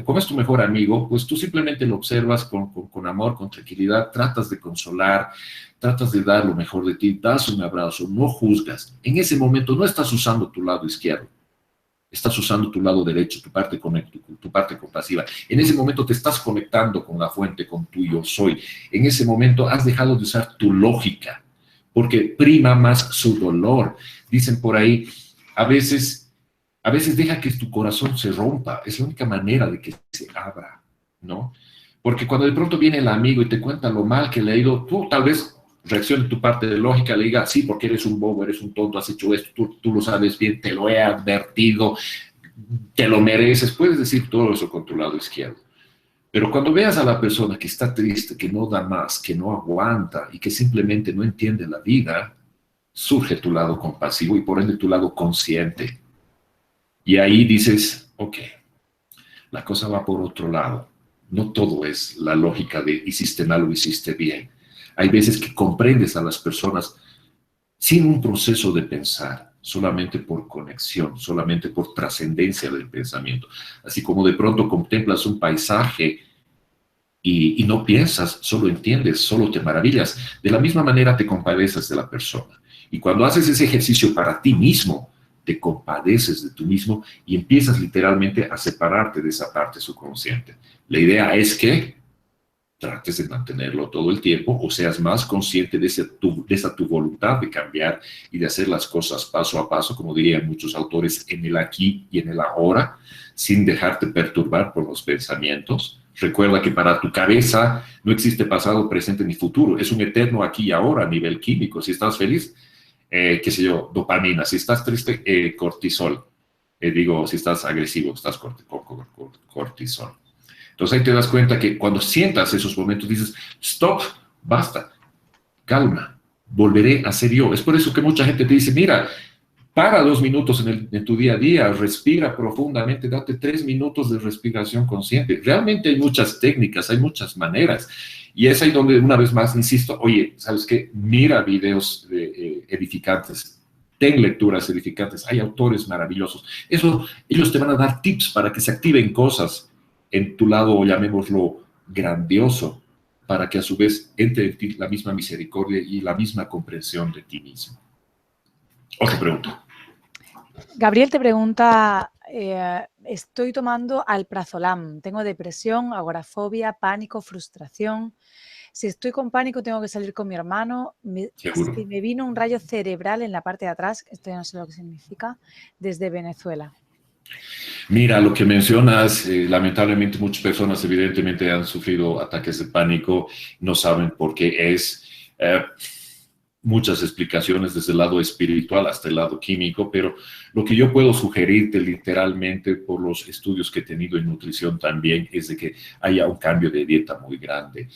como es tu mejor amigo, pues tú simplemente lo observas con amor, con tranquilidad, tratas de consolar, tratas de dar lo mejor de ti, das un abrazo, no juzgas. En ese momento no estás usando tu lado izquierdo, estás usando tu lado derecho, tu parte compasiva. En ese momento te estás conectando con la fuente, con tu yo soy. En ese momento has dejado de usar tu lógica, porque prima más su dolor. Dicen por ahí, a veces deja que tu corazón se rompa, es la única manera de que se abra, ¿no? Porque cuando de pronto viene el amigo y te cuenta lo mal que le ha ido, tú tal vez reaccione tu parte de lógica, le diga, sí, porque eres un bobo, eres un tonto, has hecho esto, tú lo sabes bien, te lo he advertido, te lo mereces, puedes decir todo eso con tu lado izquierdo. Pero cuando veas a la persona que está triste, que no da más, que no aguanta y que simplemente no entiende la vida, surge tu lado compasivo y por ende tu lado consciente. Y ahí dices, ok, la cosa va por otro lado. No todo es la lógica de hiciste mal o hiciste bien. Hay veces que comprendes a las personas sin un proceso de pensar, solamente por conexión, solamente por trascendencia del pensamiento. Así como de pronto contemplas un paisaje y no piensas, solo entiendes, solo te maravillas. De la misma manera te compadeces de la persona. Y cuando haces ese ejercicio para ti mismo, te compadeces de tú mismo y empiezas literalmente a separarte de esa parte subconsciente. La idea es que trates de mantenerlo todo el tiempo o seas más consciente de esa tu voluntad de cambiar y de hacer las cosas paso a paso, como dirían muchos autores, en el aquí y en el ahora, sin dejarte perturbar por los pensamientos. Recuerda que para tu cabeza no existe pasado, presente ni futuro. Es un eterno aquí y ahora a nivel químico. Si estás feliz, qué sé yo, dopamina. Si estás triste, cortisol. Si estás agresivo, estás cortisol. Entonces ahí te das cuenta que cuando sientas esos momentos dices, stop, basta, calma, volveré a ser yo. Es por eso que mucha gente te dice, mira, para 2 minutos en tu día a día, respira profundamente, date 3 minutos de respiración consciente. Realmente hay muchas técnicas, hay muchas maneras. Y es ahí donde una vez más insisto, oye, ¿sabes qué? Mira videos edificantes, ten lecturas edificantes, hay autores maravillosos. Ellos te van a dar tips para que se activen cosas en tu lado, llamémoslo, grandioso, para que a su vez entre en ti la misma misericordia y la misma comprensión de ti mismo. Otra pregunta. Gabriel te pregunta, estoy tomando alprazolam, tengo depresión, agorafobia, pánico, frustración. Si estoy con pánico tengo que salir con mi hermano. Si me vino un rayo cerebral en la parte de atrás, esto ya no sé lo que significa, desde Venezuela. Mira, lo que mencionas, lamentablemente muchas personas evidentemente han sufrido ataques de pánico, no saben por qué es. Muchas explicaciones desde el lado espiritual hasta el lado químico, pero lo que yo puedo sugerirte literalmente por los estudios que he tenido en nutrición también es de que haya un cambio de dieta muy grande.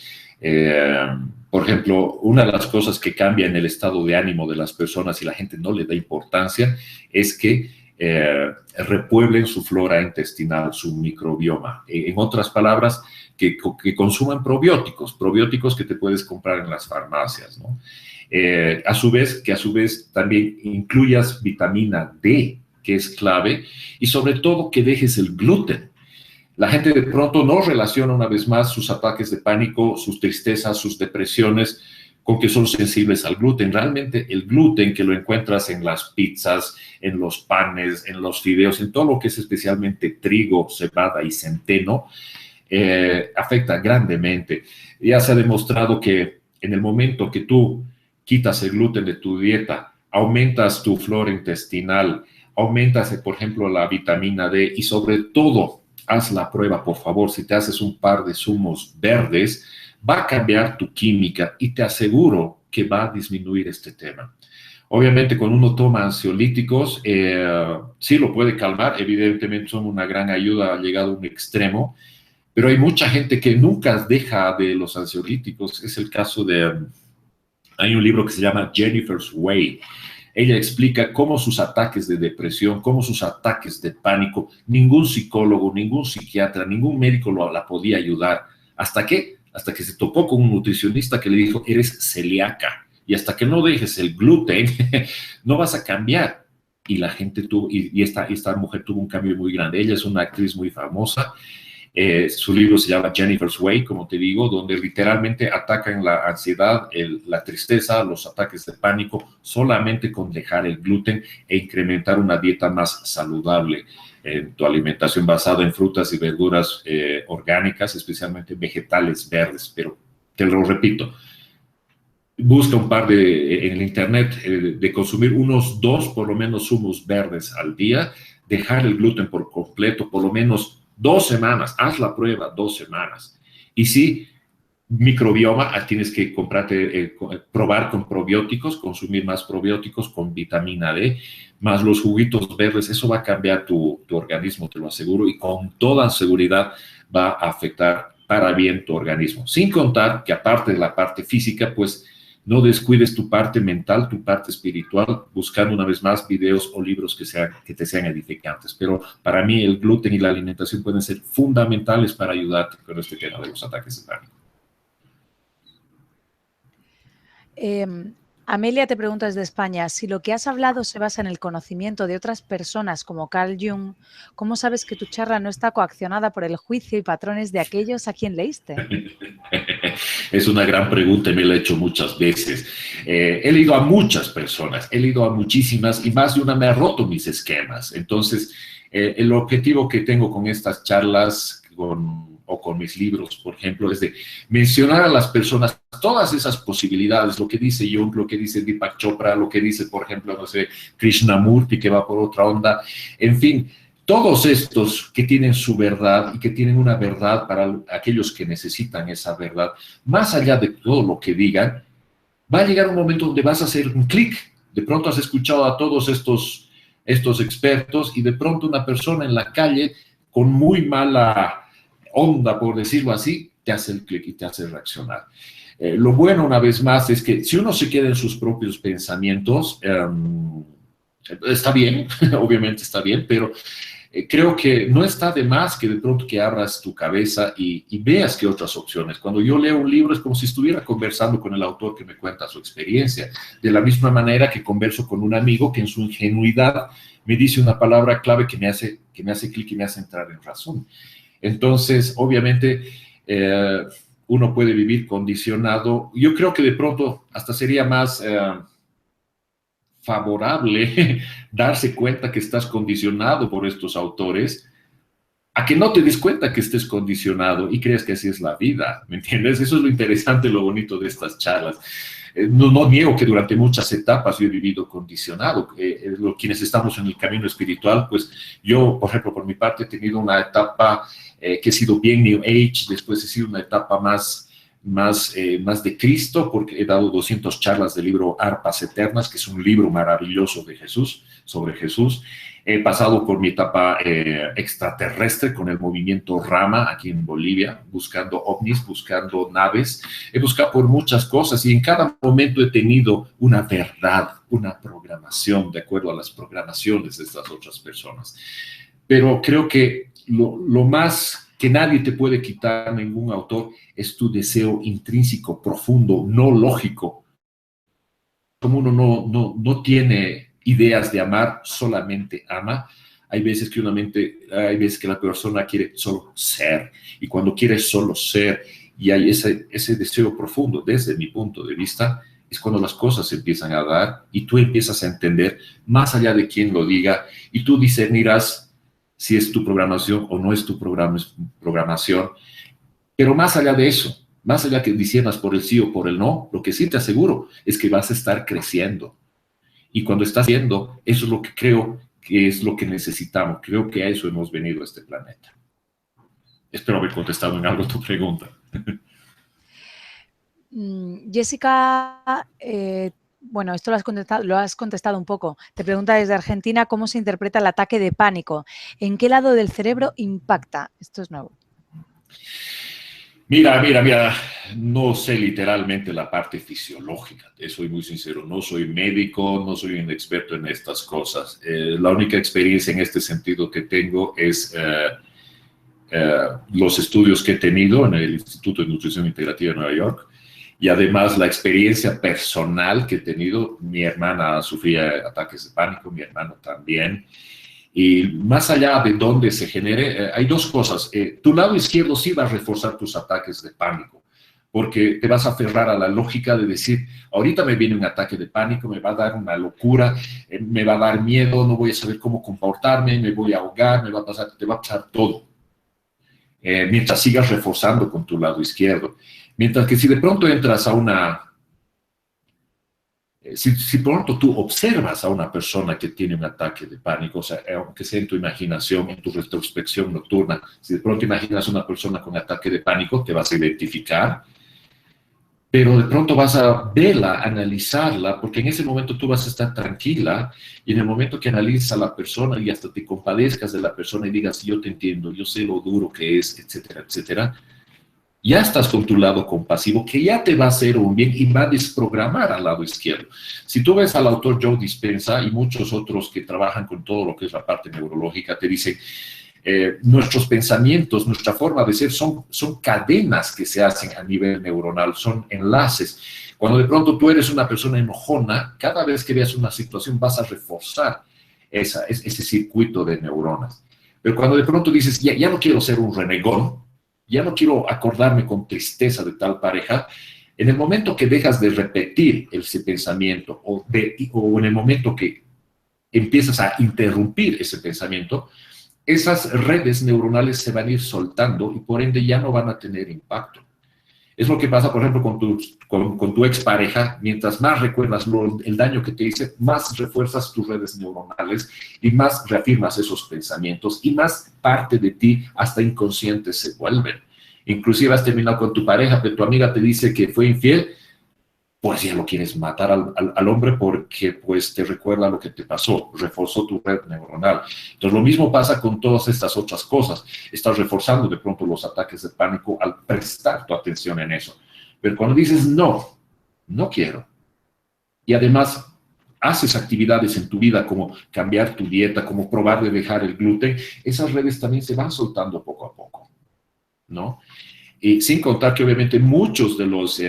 Por ejemplo, una de las cosas que cambia en el estado de ánimo de las personas y la gente no le da importancia es que repueblen su flora intestinal, su microbioma. En otras palabras, que consuman probióticos que te puedes comprar en las farmacias, ¿no? A su vez también incluyas vitamina D, que es clave, y sobre todo que dejes el gluten. La gente de pronto no relaciona una vez más sus ataques de pánico, sus tristezas, sus depresiones, con que son sensibles al gluten. Realmente el gluten que lo encuentras en las pizzas, en los panes, en los fideos, en todo lo que es especialmente trigo, cebada y centeno, afecta grandemente. Ya se ha demostrado que en el momento que tú quitas el gluten de tu dieta, aumentas tu flora intestinal, aumentas, por ejemplo, la vitamina D y sobre todo, haz la prueba, por favor, si te haces un par de zumos verdes, va a cambiar tu química y te aseguro que va a disminuir este tema. Obviamente, cuando uno toma ansiolíticos, sí lo puede calmar, evidentemente son una gran ayuda, ha llegado a un extremo, Pero hay mucha gente que nunca deja de los ansiolíticos. Es el caso de, hay un libro que se llama Jennifer's Way. Ella explica cómo sus ataques de depresión, cómo sus ataques de pánico, ningún psicólogo, ningún psiquiatra, ningún médico la podía ayudar. ¿Hasta qué? Hasta que se topó con un nutricionista que le dijo, eres celíaca. Y hasta que no dejes el gluten, no vas a cambiar. Y la gente tuvo, y esta mujer tuvo un cambio muy grande. Ella es una actriz muy famosa. Su libro se llama Jennifer's Way, como te digo, donde literalmente atacan la ansiedad, la tristeza, los ataques de pánico, solamente con dejar el gluten e incrementar una dieta más saludable en tu alimentación basada en frutas y verduras orgánicas, especialmente vegetales verdes. Pero te lo repito, busca un par en el internet de consumir unos 2 por lo menos zumos verdes al día, dejar el gluten por completo, por lo menos 2 semanas, haz la prueba, 2 semanas. Y si microbioma, tienes que probar con probióticos, consumir más probióticos con vitamina D, más los juguitos verdes, eso va a cambiar tu organismo, te lo aseguro, y con toda seguridad va a afectar para bien tu organismo. Sin contar que aparte de la parte física, pues no descuides tu parte mental, tu parte espiritual, buscando una vez más videos o libros que te sean edificantes. Pero para mí el gluten y la alimentación pueden ser fundamentales para ayudarte con este tema de los ataques de pánico. Amelia te pregunta desde España, si lo que has hablado se basa en el conocimiento de otras personas como Carl Jung, ¿cómo sabes que tu charla no está coaccionada por el juicio y patrones de aquellos a quien leíste? Es una gran pregunta y me la he hecho muchas veces. He leído a muchas personas, he leído a muchísimas y más de una me ha roto mis esquemas. Entonces, el objetivo que tengo con estas charlas o con mis libros, por ejemplo, es de mencionar a las personas todas esas posibilidades, lo que dice Jung, lo que dice Deepak Chopra, lo que dice, por ejemplo, no sé, Krishnamurti, que va por otra onda, en fin, todos estos que tienen su verdad y que tienen una verdad para aquellos que necesitan esa verdad, más allá de todo lo que digan, va a llegar un momento donde vas a hacer un clic. De pronto has escuchado a todos estos expertos y de pronto una persona en la calle con muy mala onda, por decirlo así, te hace el clic y te hace reaccionar. Lo bueno, una vez más, es que si uno se queda en sus propios pensamientos, está bien, obviamente está bien, pero creo que no está de más que de pronto que abras tu cabeza y veas que otras opciones. Cuando yo leo un libro es como si estuviera conversando con el autor que me cuenta su experiencia, de la misma manera que converso con un amigo que en su ingenuidad me dice una palabra clave que me hace clic y me hace entrar en razón. Entonces, obviamente, uno puede vivir condicionado. Yo creo que de pronto hasta sería más favorable darse cuenta que estás condicionado por estos autores a que no te des cuenta que estés condicionado y creas que así es la vida, ¿me entiendes? Eso es lo interesante, lo bonito de estas charlas. No niego que durante muchas etapas yo he vivido condicionado. Quienes estamos en el camino espiritual, pues yo, por ejemplo, por mi parte, he tenido una etapa que he sido bien New Age, después he sido una etapa más de Cristo, porque he dado 200 charlas del libro Arpas Eternas, que es un libro maravilloso de Jesús, sobre Jesús. He pasado por mi etapa extraterrestre con el movimiento Rama aquí en Bolivia, buscando ovnis, buscando naves. He buscado por muchas cosas y en cada momento he tenido una verdad, una programación, de acuerdo a las programaciones de estas otras personas. Pero creo que lo más que nadie te puede quitar, ningún autor, es tu deseo intrínseco, profundo, no lógico. Como uno no tiene ideas de amar, solamente ama. Hay veces que la persona quiere solo ser, y cuando quiere solo ser y hay ese deseo profundo, desde mi punto de vista, es cuando las cosas se empiezan a dar y tú empiezas a entender más allá de quién lo diga y tú discernirás si es tu programación o no es tu programación. Pero más allá de eso, más allá que disiernas por el sí o por el no, lo que sí te aseguro es que vas a estar creciendo. Y cuando estás creciendo, eso es lo que creo que es lo que necesitamos. Creo que a eso hemos venido a este planeta. Espero haber contestado en algo tu pregunta. Jessica, bueno, esto lo has contestado un poco. Te pregunta desde Argentina cómo se interpreta el ataque de pánico. ¿En qué lado del cerebro impacta? Esto es nuevo. Mira, no sé literalmente la parte fisiológica, soy muy sincero, no soy médico, no soy un experto en estas cosas. La única experiencia en este sentido que tengo es los estudios que he tenido en el Instituto de Nutrición Integrativa de Nueva York y además la experiencia personal que he tenido. Mi hermana sufría ataques de pánico, mi hermano también. Y más allá de dónde se genere, hay dos cosas. Tu lado izquierdo sí va a reforzar tus ataques de pánico, porque te vas a aferrar a la lógica de decir, ahorita me viene un ataque de pánico, me va a dar una locura, me va a dar miedo, no voy a saber cómo comportarme, me voy a ahogar, te va a pasar todo. Mientras sigas reforzando con tu lado izquierdo. Mientras que si de pronto entras a una... Si pronto tú observas a una persona que tiene un ataque de pánico, o sea, aunque sea en tu imaginación, en tu retrospección nocturna, si de pronto imaginas a una persona con ataque de pánico, te vas a identificar, pero de pronto vas a verla, analizarla, porque en ese momento tú vas a estar tranquila y en el momento que analizas a la persona y hasta te compadezcas de la persona y digas, yo te entiendo, yo sé lo duro que es, etcétera, etcétera, ya estás con tu lado compasivo, que ya te va a hacer un bien y va a desprogramar al lado izquierdo. Si tú ves al autor Joe Dispenza y muchos otros que trabajan con todo lo que es la parte neurológica, te dicen, nuestros pensamientos, nuestra forma de ser son cadenas que se hacen a nivel neuronal, son enlaces. Cuando de pronto tú eres una persona enojona, cada vez que veas una situación vas a reforzar ese circuito de neuronas. Pero cuando de pronto dices, ya no quiero ser un renegón, ya no quiero acordarme con tristeza de tal pareja, en el momento que dejas de repetir ese pensamiento o en el momento que empiezas a interrumpir ese pensamiento, esas redes neuronales se van a ir soltando y por ende ya no van a tener impacto. Es lo que pasa, por ejemplo, con tu expareja. Mientras más recuerdas el daño que te hice, más refuerzas tus redes neuronales y más reafirmas esos pensamientos y más parte de ti, hasta inconsciente, se vuelven. Inclusive has terminado con tu pareja, pero tu amiga te dice que fue infiel, pues ya lo quieres matar al hombre porque pues te recuerda lo que te pasó, reforzó tu red neuronal. Entonces lo mismo pasa con todas estas otras cosas. Estás reforzando de pronto los ataques de pánico al prestar tu atención en eso. Pero cuando dices no quiero, y además haces actividades en tu vida como cambiar tu dieta, como probar de dejar el gluten, esas redes también se van soltando poco a poco, ¿no? Y sin contar que obviamente muchos de los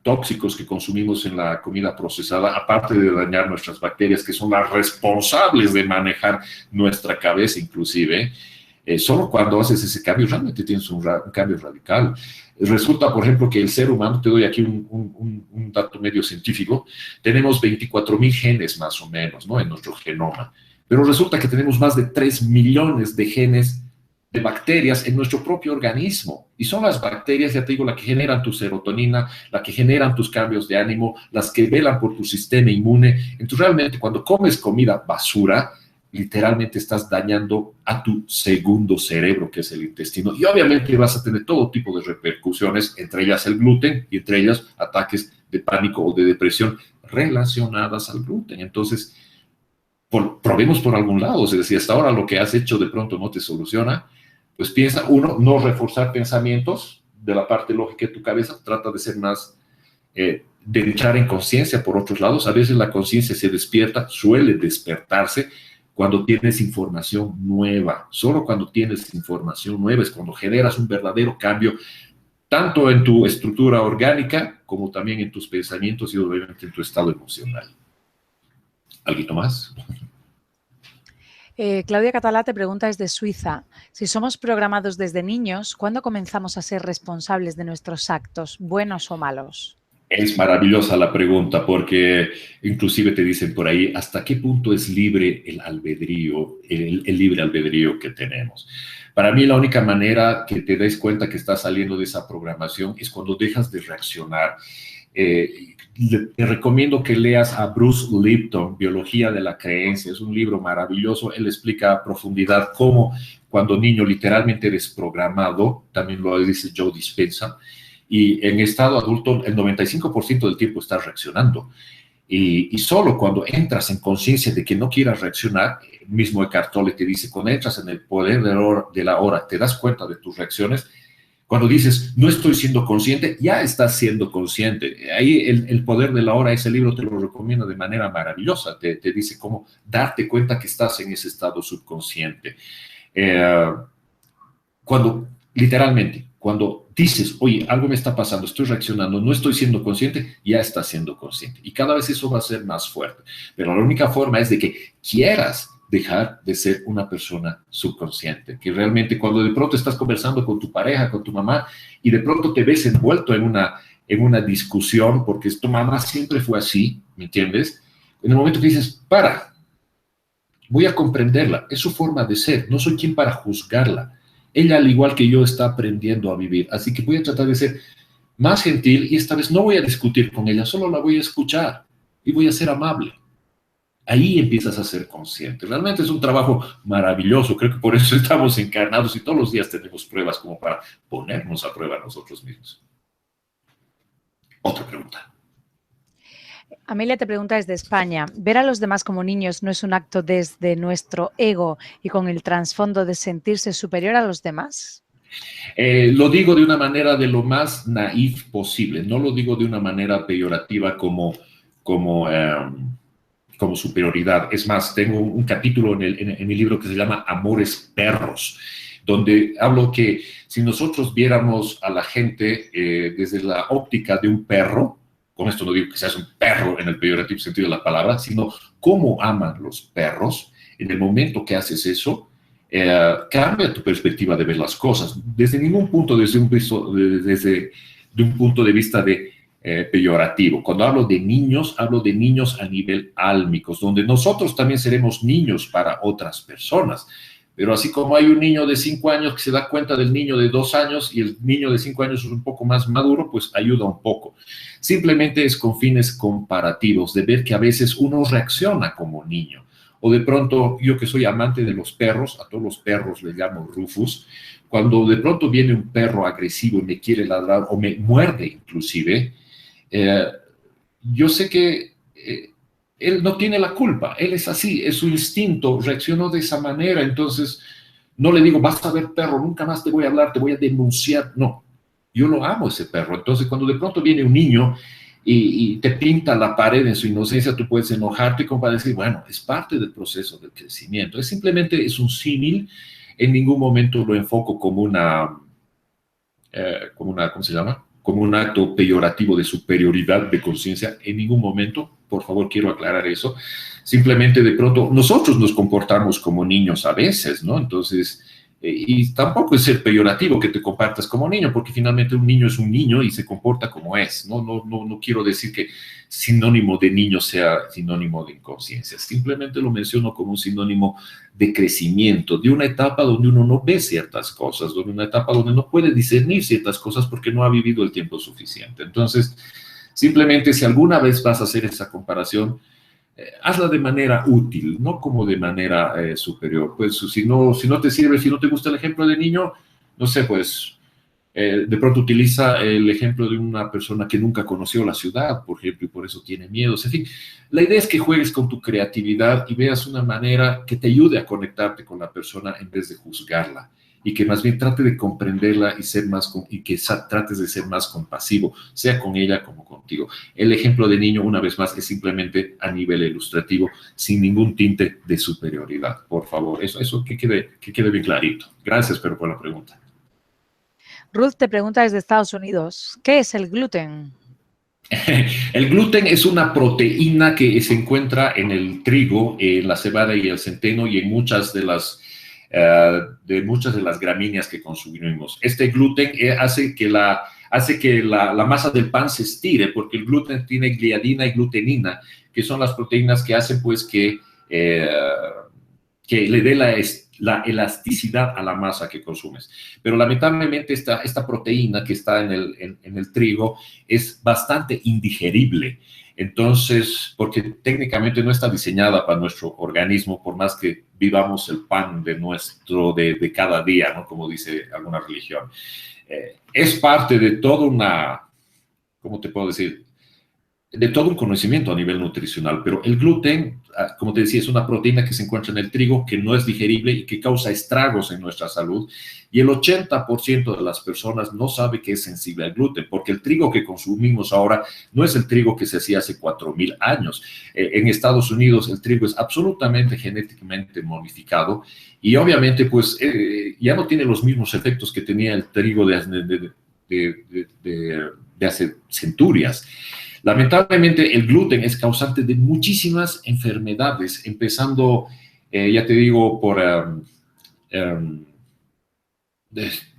tóxicos que consumimos en la comida procesada, aparte de dañar nuestras bacterias, que son las responsables de manejar nuestra cabeza inclusive, solo cuando haces ese cambio realmente tienes un cambio radical. Resulta, por ejemplo, que el ser humano, te doy aquí un dato medio científico, tenemos 24.000 genes más o menos, ¿no?, en nuestro genoma, pero resulta que tenemos más de 3 millones de genes de bacterias en nuestro propio organismo. Y son las bacterias, ya te digo, las que generan tu serotonina, las que generan tus cambios de ánimo, las que velan por tu sistema inmune. Entonces, realmente, cuando comes comida basura, literalmente estás dañando a tu segundo cerebro, que es el intestino. Y obviamente vas a tener todo tipo de repercusiones, entre ellas el gluten y entre ellas ataques de pánico o de depresión relacionadas al gluten. Entonces, probemos por algún lado. Es decir, hasta ahora lo que has hecho de pronto no te soluciona. Pues piensa, uno, no reforzar pensamientos de la parte lógica de tu cabeza, trata de ser más, de entrar en conciencia por otros lados. A veces la conciencia se despierta, suele despertarse cuando tienes información nueva. Solo cuando tienes información nueva es cuando generas un verdadero cambio, tanto en tu estructura orgánica como también en tus pensamientos y obviamente en tu estado emocional. ¿Algo más? Claudia Catalá te pregunta desde Suiza, si somos programados desde niños, ¿cuándo comenzamos a ser responsables de nuestros actos, buenos o malos? Es maravillosa la pregunta porque inclusive te dicen por ahí, ¿hasta qué punto es libre el albedrío, el libre albedrío que tenemos? Para mí la única manera que te des cuenta que estás saliendo de esa programación es cuando dejas de reaccionar. Te recomiendo que leas a Bruce Lipton, Biología de la Creencia. Es un libro maravilloso. Él explica a profundidad cómo cuando niño literalmente eres programado, también lo dice Joe Dispenza, y en estado adulto el 95% del tiempo estás reaccionando. Y solo cuando entras en conciencia de que no quieras reaccionar, el mismo Eckhart Tolle te dice, cuando entras en el poder de la hora, te das cuenta de tus reacciones, Cuando dices, no estoy siendo consciente, ya estás siendo consciente. Ahí el poder de la hora, ese libro te lo recomiendo de manera maravillosa. Te dice cómo darte cuenta que estás en ese estado subconsciente. Cuando, literalmente, cuando dices, oye, algo me está pasando, estoy reaccionando, no estoy siendo consciente, ya estás siendo consciente. Y cada vez eso va a ser más fuerte. Pero la única forma es de que quieras dejar de ser una persona subconsciente, que realmente cuando de pronto estás conversando con tu pareja, con tu mamá, y de pronto te ves envuelto en una discusión, porque tu mamá siempre fue así, ¿me entiendes? En el momento que dices, voy a comprenderla, es su forma de ser, no soy quien para juzgarla. Ella, al igual que yo, está aprendiendo a vivir, así que voy a tratar de ser más gentil y esta vez no voy a discutir con ella, solo la voy a escuchar y voy a ser amable. Ahí empiezas a ser consciente. Realmente es un trabajo maravilloso. Creo que por eso estamos encarnados y todos los días tenemos pruebas como para ponernos a prueba nosotros mismos. Otra pregunta. Amelia te pregunta desde España, ¿ver a los demás como niños no es un acto desde nuestro ego y con el trasfondo de sentirse superior a los demás? Lo digo de una manera de lo más naif posible, no lo digo de una manera peyorativa como superioridad. Es más, tengo un capítulo en mi libro que se llama Amores Perros, donde hablo que si nosotros viéramos a la gente desde la óptica de un perro, con esto no digo que seas un perro en el peyorativo sentido de la palabra, sino cómo aman los perros, en el momento que haces eso, cambia tu perspectiva de ver las cosas. Desde ningún punto, desde un punto de vista de peyorativo. Cuando hablo de niños a nivel álmicos, donde nosotros también seremos niños para otras personas. Pero así como hay un niño de 5 años que se da cuenta del niño de 2 años y el niño de 5 años es un poco más maduro, pues ayuda un poco. Simplemente es con fines comparativos, de ver que a veces uno reacciona como niño. O de pronto, yo que soy amante de los perros, a todos los perros les llamo Rufus, cuando de pronto viene un perro agresivo y me quiere ladrar o me muerde inclusive, yo sé que él no tiene la culpa, él es así, es su instinto, reaccionó de esa manera, entonces no le digo, vas a ver perro, nunca más te voy a hablar, te voy a denunciar, no, yo lo amo ese perro, entonces cuando de pronto viene un niño y te pinta la pared en su inocencia, tú puedes enojarte como para decir, bueno, es parte del proceso del crecimiento, es simplemente es un símil, en ningún momento lo enfoco como ¿cómo se llama? Como un acto peyorativo de superioridad de conciencia, en ningún momento, por favor, quiero aclarar eso. Simplemente de pronto nosotros nos comportamos como niños a veces, ¿no? Entonces, y tampoco es ser peyorativo que te compartas como niño, porque finalmente un niño es un niño y se comporta como es. No quiero decir que sinónimo de niño sea sinónimo de inconsciencia. Simplemente lo menciono como un sinónimo de crecimiento, de una etapa donde uno no ve ciertas cosas, de una etapa donde no puede discernir ciertas cosas porque no ha vivido el tiempo suficiente. Entonces, simplemente si alguna vez vas a hacer esa comparación, hazla de manera útil, no como de manera superior. Pues si no te sirve, si no te gusta el ejemplo de niño, no sé, pues de pronto utiliza el ejemplo de una persona que nunca conoció la ciudad, por ejemplo, y por eso tiene miedos. En fin, la idea es que juegues con tu creatividad y veas una manera que te ayude a conectarte con la persona en vez de juzgarla. Y que más bien trate de comprenderla y que trates de ser más compasivo, sea con ella como contigo. El ejemplo de niño, una vez más, es simplemente a nivel ilustrativo, sin ningún tinte de superioridad. Por favor, eso que quede bien clarito. Gracias, pero por la pregunta. Ruth te pregunta desde Estados Unidos, ¿qué es el gluten? El gluten es una proteína que se encuentra en el trigo, en la cebada y el centeno y en muchas de las gramíneas que consumimos. Este gluten hace que la masa del pan se estire, porque el gluten tiene gliadina y glutenina, que son las proteínas que hacen pues que le dé la elasticidad a la masa que consumes. Pero lamentablemente esta proteína que está en el trigo es bastante indigerible. Entonces, porque técnicamente no está diseñada para nuestro organismo, por más que vivamos el pan de cada día, ¿no? Como dice alguna religión. Es parte de toda una, ¿cómo te puedo decir? de todo un conocimiento a nivel nutricional, pero el gluten, como te decía, es una proteína que se encuentra en el trigo, que no es digerible y que causa estragos en nuestra salud. Y el 80% de las personas no sabe que es sensible al gluten, porque el trigo que consumimos ahora no es el trigo que se hacía hace 4.000 años. En Estados Unidos el trigo es absolutamente genéticamente modificado y obviamente pues ya no tiene los mismos efectos que tenía el trigo de hace centurias. Lamentablemente, el gluten es causante de muchísimas enfermedades, empezando, ya te digo, por...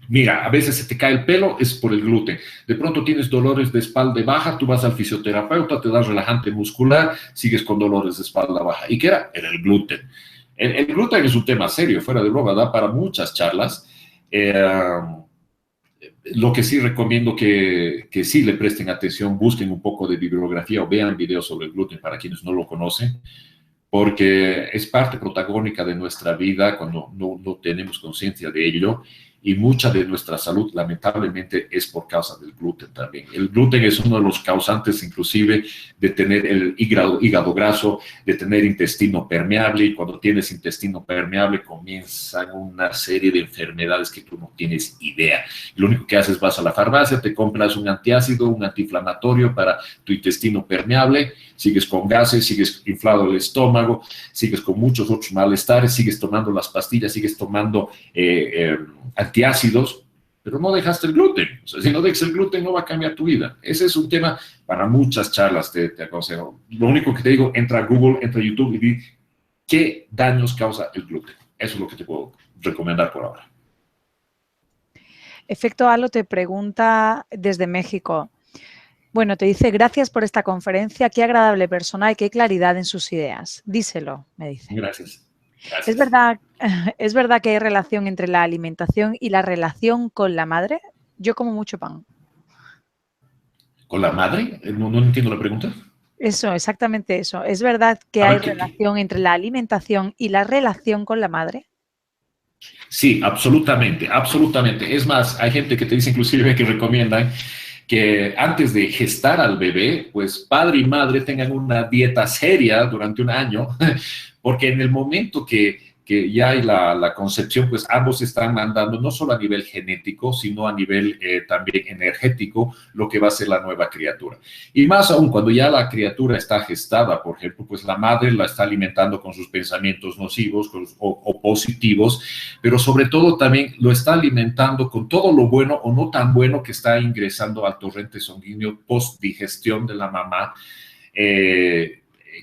mira, a veces se te cae el pelo, es por el gluten. De pronto tienes dolores de espalda baja, tú vas al fisioterapeuta, te das relajante muscular, sigues con dolores de espalda baja. ¿Y qué era? Era el gluten. El gluten es un tema serio, fuera de broma, da para muchas charlas. Lo que sí recomiendo que sí le presten atención, busquen un poco de bibliografía o vean videos sobre el gluten para quienes no lo conocen, porque es parte protagónica de nuestra vida cuando no tenemos conciencia de ello y mucha de nuestra salud lamentablemente es por causa del gluten también. El gluten es uno de los causantes inclusive de tener el hígado graso, de tener intestino permeable y cuando tienes intestino permeable comienzan una serie de enfermedades que tú no tienes idea. Lo único que haces, vas a la farmacia, te compras un antiácido, un antiinflamatorio para tu intestino permeable, sigues con gases, sigues inflado el estómago, sigues con muchos otros malestares, sigues tomando las pastillas, sigues tomando antiácidos, pero no dejaste el gluten. O sea, si no dejas el gluten no va a cambiar tu vida. Ese es un tema para muchas charlas, te aconsejo. Lo único que te digo, entra a Google, entra a YouTube y di qué daños causa el gluten. Eso es lo que te puedo recomendar por ahora. Efecto Halo te pregunta desde México. Bueno, te dice, gracias por esta conferencia, qué agradable persona y qué claridad en sus ideas. Díselo, me dice. Gracias. Gracias. ¿Es verdad que hay relación entre la alimentación y la relación con la madre? Yo como mucho pan. ¿Con la madre? No entiendo la pregunta. Eso, exactamente eso. ¿Es verdad que hay relación entre la alimentación y la relación con la madre? Sí, absolutamente, absolutamente. Es más, hay gente que te dice inclusive que recomiendan que antes de gestar al bebé, pues padre y madre tengan una dieta seria durante un año, porque en el momento que ya hay la concepción, pues ambos están mandando no solo a nivel genético, sino a nivel también energético, lo que va a ser la nueva criatura. Y más aún, cuando ya la criatura está gestada, por ejemplo, pues la madre la está alimentando con sus pensamientos nocivos o positivos, pero sobre todo también lo está alimentando con todo lo bueno o no tan bueno que está ingresando al torrente sanguíneo post digestión de la mamá.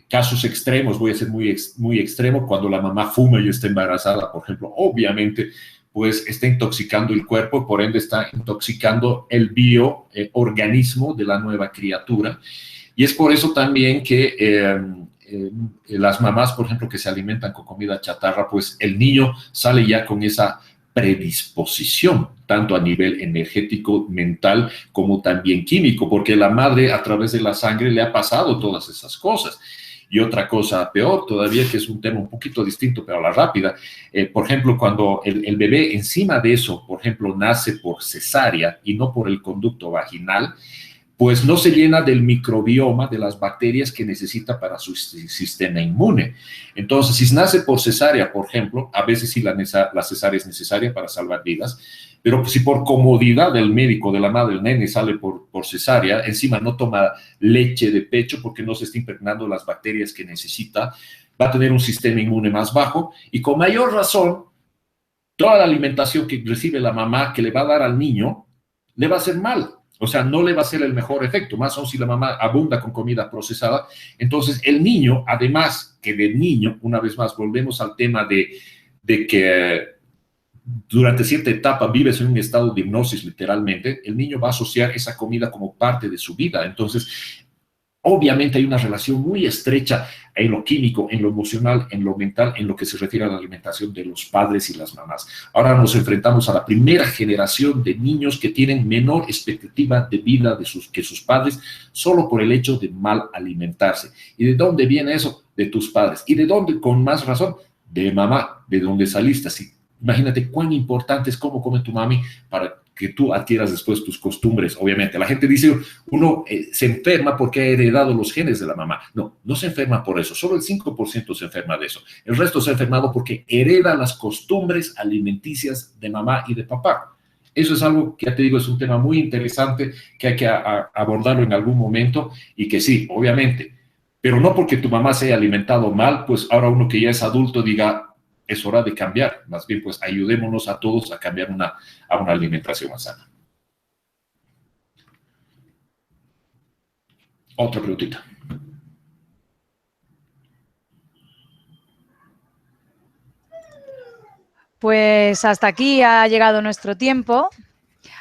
Casos extremos, voy a ser muy extremo, cuando la mamá fuma y está embarazada, por ejemplo, obviamente, pues está intoxicando el cuerpo, por ende está intoxicando el bioorganismo de la nueva criatura. Y es por eso también que las mamás, por ejemplo, que se alimentan con comida chatarra, pues el niño sale ya con esa predisposición, tanto a nivel energético, mental, como también químico, porque la madre a través de la sangre le ha pasado todas esas cosas. Y otra cosa peor todavía, que es un tema un poquito distinto, pero a la rápida, por ejemplo, cuando el bebé encima de eso, por ejemplo, nace por cesárea y no por el conducto vaginal, pues no se llena del microbioma, de las bacterias que necesita para su sistema inmune. Entonces, si nace por cesárea, por ejemplo, a veces sí la cesárea es necesaria para salvar vidas, pero si por comodidad del médico, de la madre, el nene sale por cesárea, encima no toma leche de pecho porque no se está impregnando las bacterias que necesita, va a tener un sistema inmune más bajo y con mayor razón, toda la alimentación que recibe la mamá que le va a dar al niño, le va a hacer mal. O sea, no le va a hacer el mejor efecto, más aún si la mamá abunda con comida procesada. Entonces, el niño, además que de niño, una vez más, volvemos al tema de que durante cierta etapa vives en un estado de hipnosis, literalmente, el niño va a asociar esa comida como parte de su vida. Entonces, obviamente hay una relación muy estrecha en lo químico, en lo emocional, en lo mental, en lo que se refiere a la alimentación de los padres y las mamás. Ahora nos enfrentamos a la primera generación de niños que tienen menor expectativa de vida que sus padres solo por el hecho de mal alimentarse. ¿Y de dónde viene eso? De tus padres. ¿Y de dónde? Con más razón, de mamá, de dónde saliste. Así, imagínate cuán importante es cómo come tu mami para que tú adquieras después tus costumbres, obviamente. La gente dice, uno se enferma porque ha heredado los genes de la mamá. No, no se enferma por eso, solo el 5% se enferma de eso. El resto se ha enfermado porque hereda las costumbres alimenticias de mamá y de papá. Eso es algo que ya te digo, es un tema muy interesante que hay que abordarlo en algún momento y que sí, obviamente, pero no porque tu mamá se haya alimentado mal, pues ahora uno que ya es adulto diga, es hora de cambiar. Más bien, pues ayudémonos a todos a cambiar a una alimentación más sana. Otra preguntita. Pues hasta aquí ha llegado nuestro tiempo.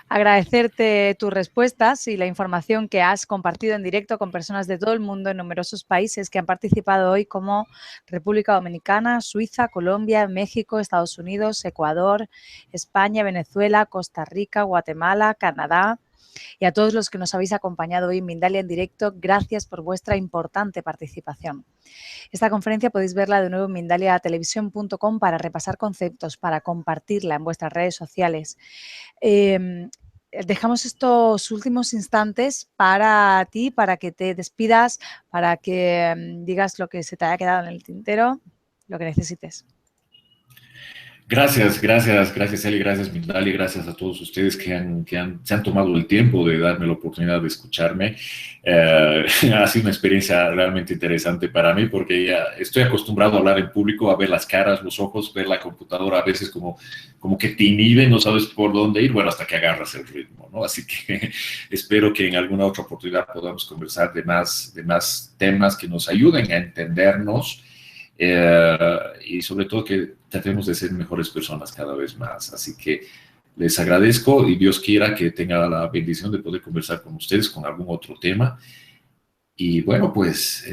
Agradecerte tus respuestas y la información que has compartido en directo con personas de todo el mundo en numerosos países que han participado hoy, como República Dominicana, Suiza, Colombia, México, Estados Unidos, Ecuador, España, Venezuela, Costa Rica, Guatemala, Canadá. Y a todos los que nos habéis acompañado hoy en Mindalia en directo, gracias por vuestra importante participación. Esta conferencia podéis verla de nuevo en mindaliatelevisión.com para repasar conceptos, para compartirla en vuestras redes sociales. Dejamos estos últimos instantes para ti, para que te despidas, para que digas lo que se te haya quedado en el tintero, lo que necesites. Gracias, Eli, gracias, Mindali, gracias a todos ustedes que se han tomado el tiempo de darme la oportunidad de escucharme. Ha sido una experiencia realmente interesante para mí porque ya estoy acostumbrado a hablar en público, a ver las caras, los ojos, ver la computadora, a veces como que te inhibe, no sabes por dónde ir, bueno, hasta que agarras el ritmo, ¿no? Así que espero que en alguna otra oportunidad podamos conversar de más temas que nos ayuden a entendernos. Y sobre todo que tratemos de ser mejores personas cada vez más. Así que les agradezco y Dios quiera que tenga la bendición de poder conversar con ustedes con algún otro tema. Y bueno, pues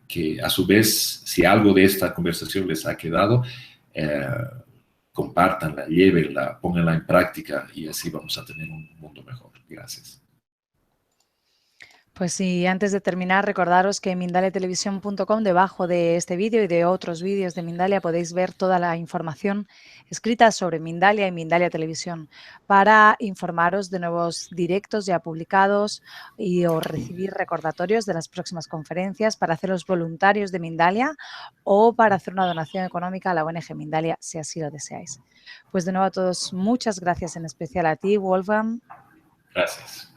que a su vez, si algo de esta conversación les ha quedado, compártanla, llévenla, pónganla en práctica y así vamos a tener un mundo mejor. Gracias. Pues sí, antes de terminar, recordaros que en mindaliatelevisión.com, debajo de este vídeo y de otros vídeos de Mindalia, podéis ver toda la información escrita sobre Mindalia y Mindalia Televisión para informaros de nuevos directos ya publicados o recibir recordatorios de las próximas conferencias, para haceros voluntarios de Mindalia o para hacer una donación económica a la ONG Mindalia, si así lo deseáis. Pues de nuevo a todos, muchas gracias, en especial a ti, Wolfgang. Gracias.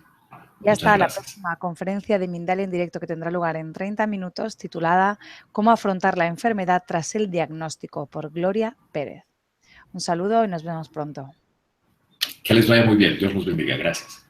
Ya está la próxima conferencia de Mindalia en directo, que tendrá lugar en 30 minutos, titulada «Cómo afrontar la enfermedad tras el diagnóstico», por Gloria Pérez. Un saludo y nos vemos pronto. Que les vaya muy bien. Dios los bendiga. Gracias.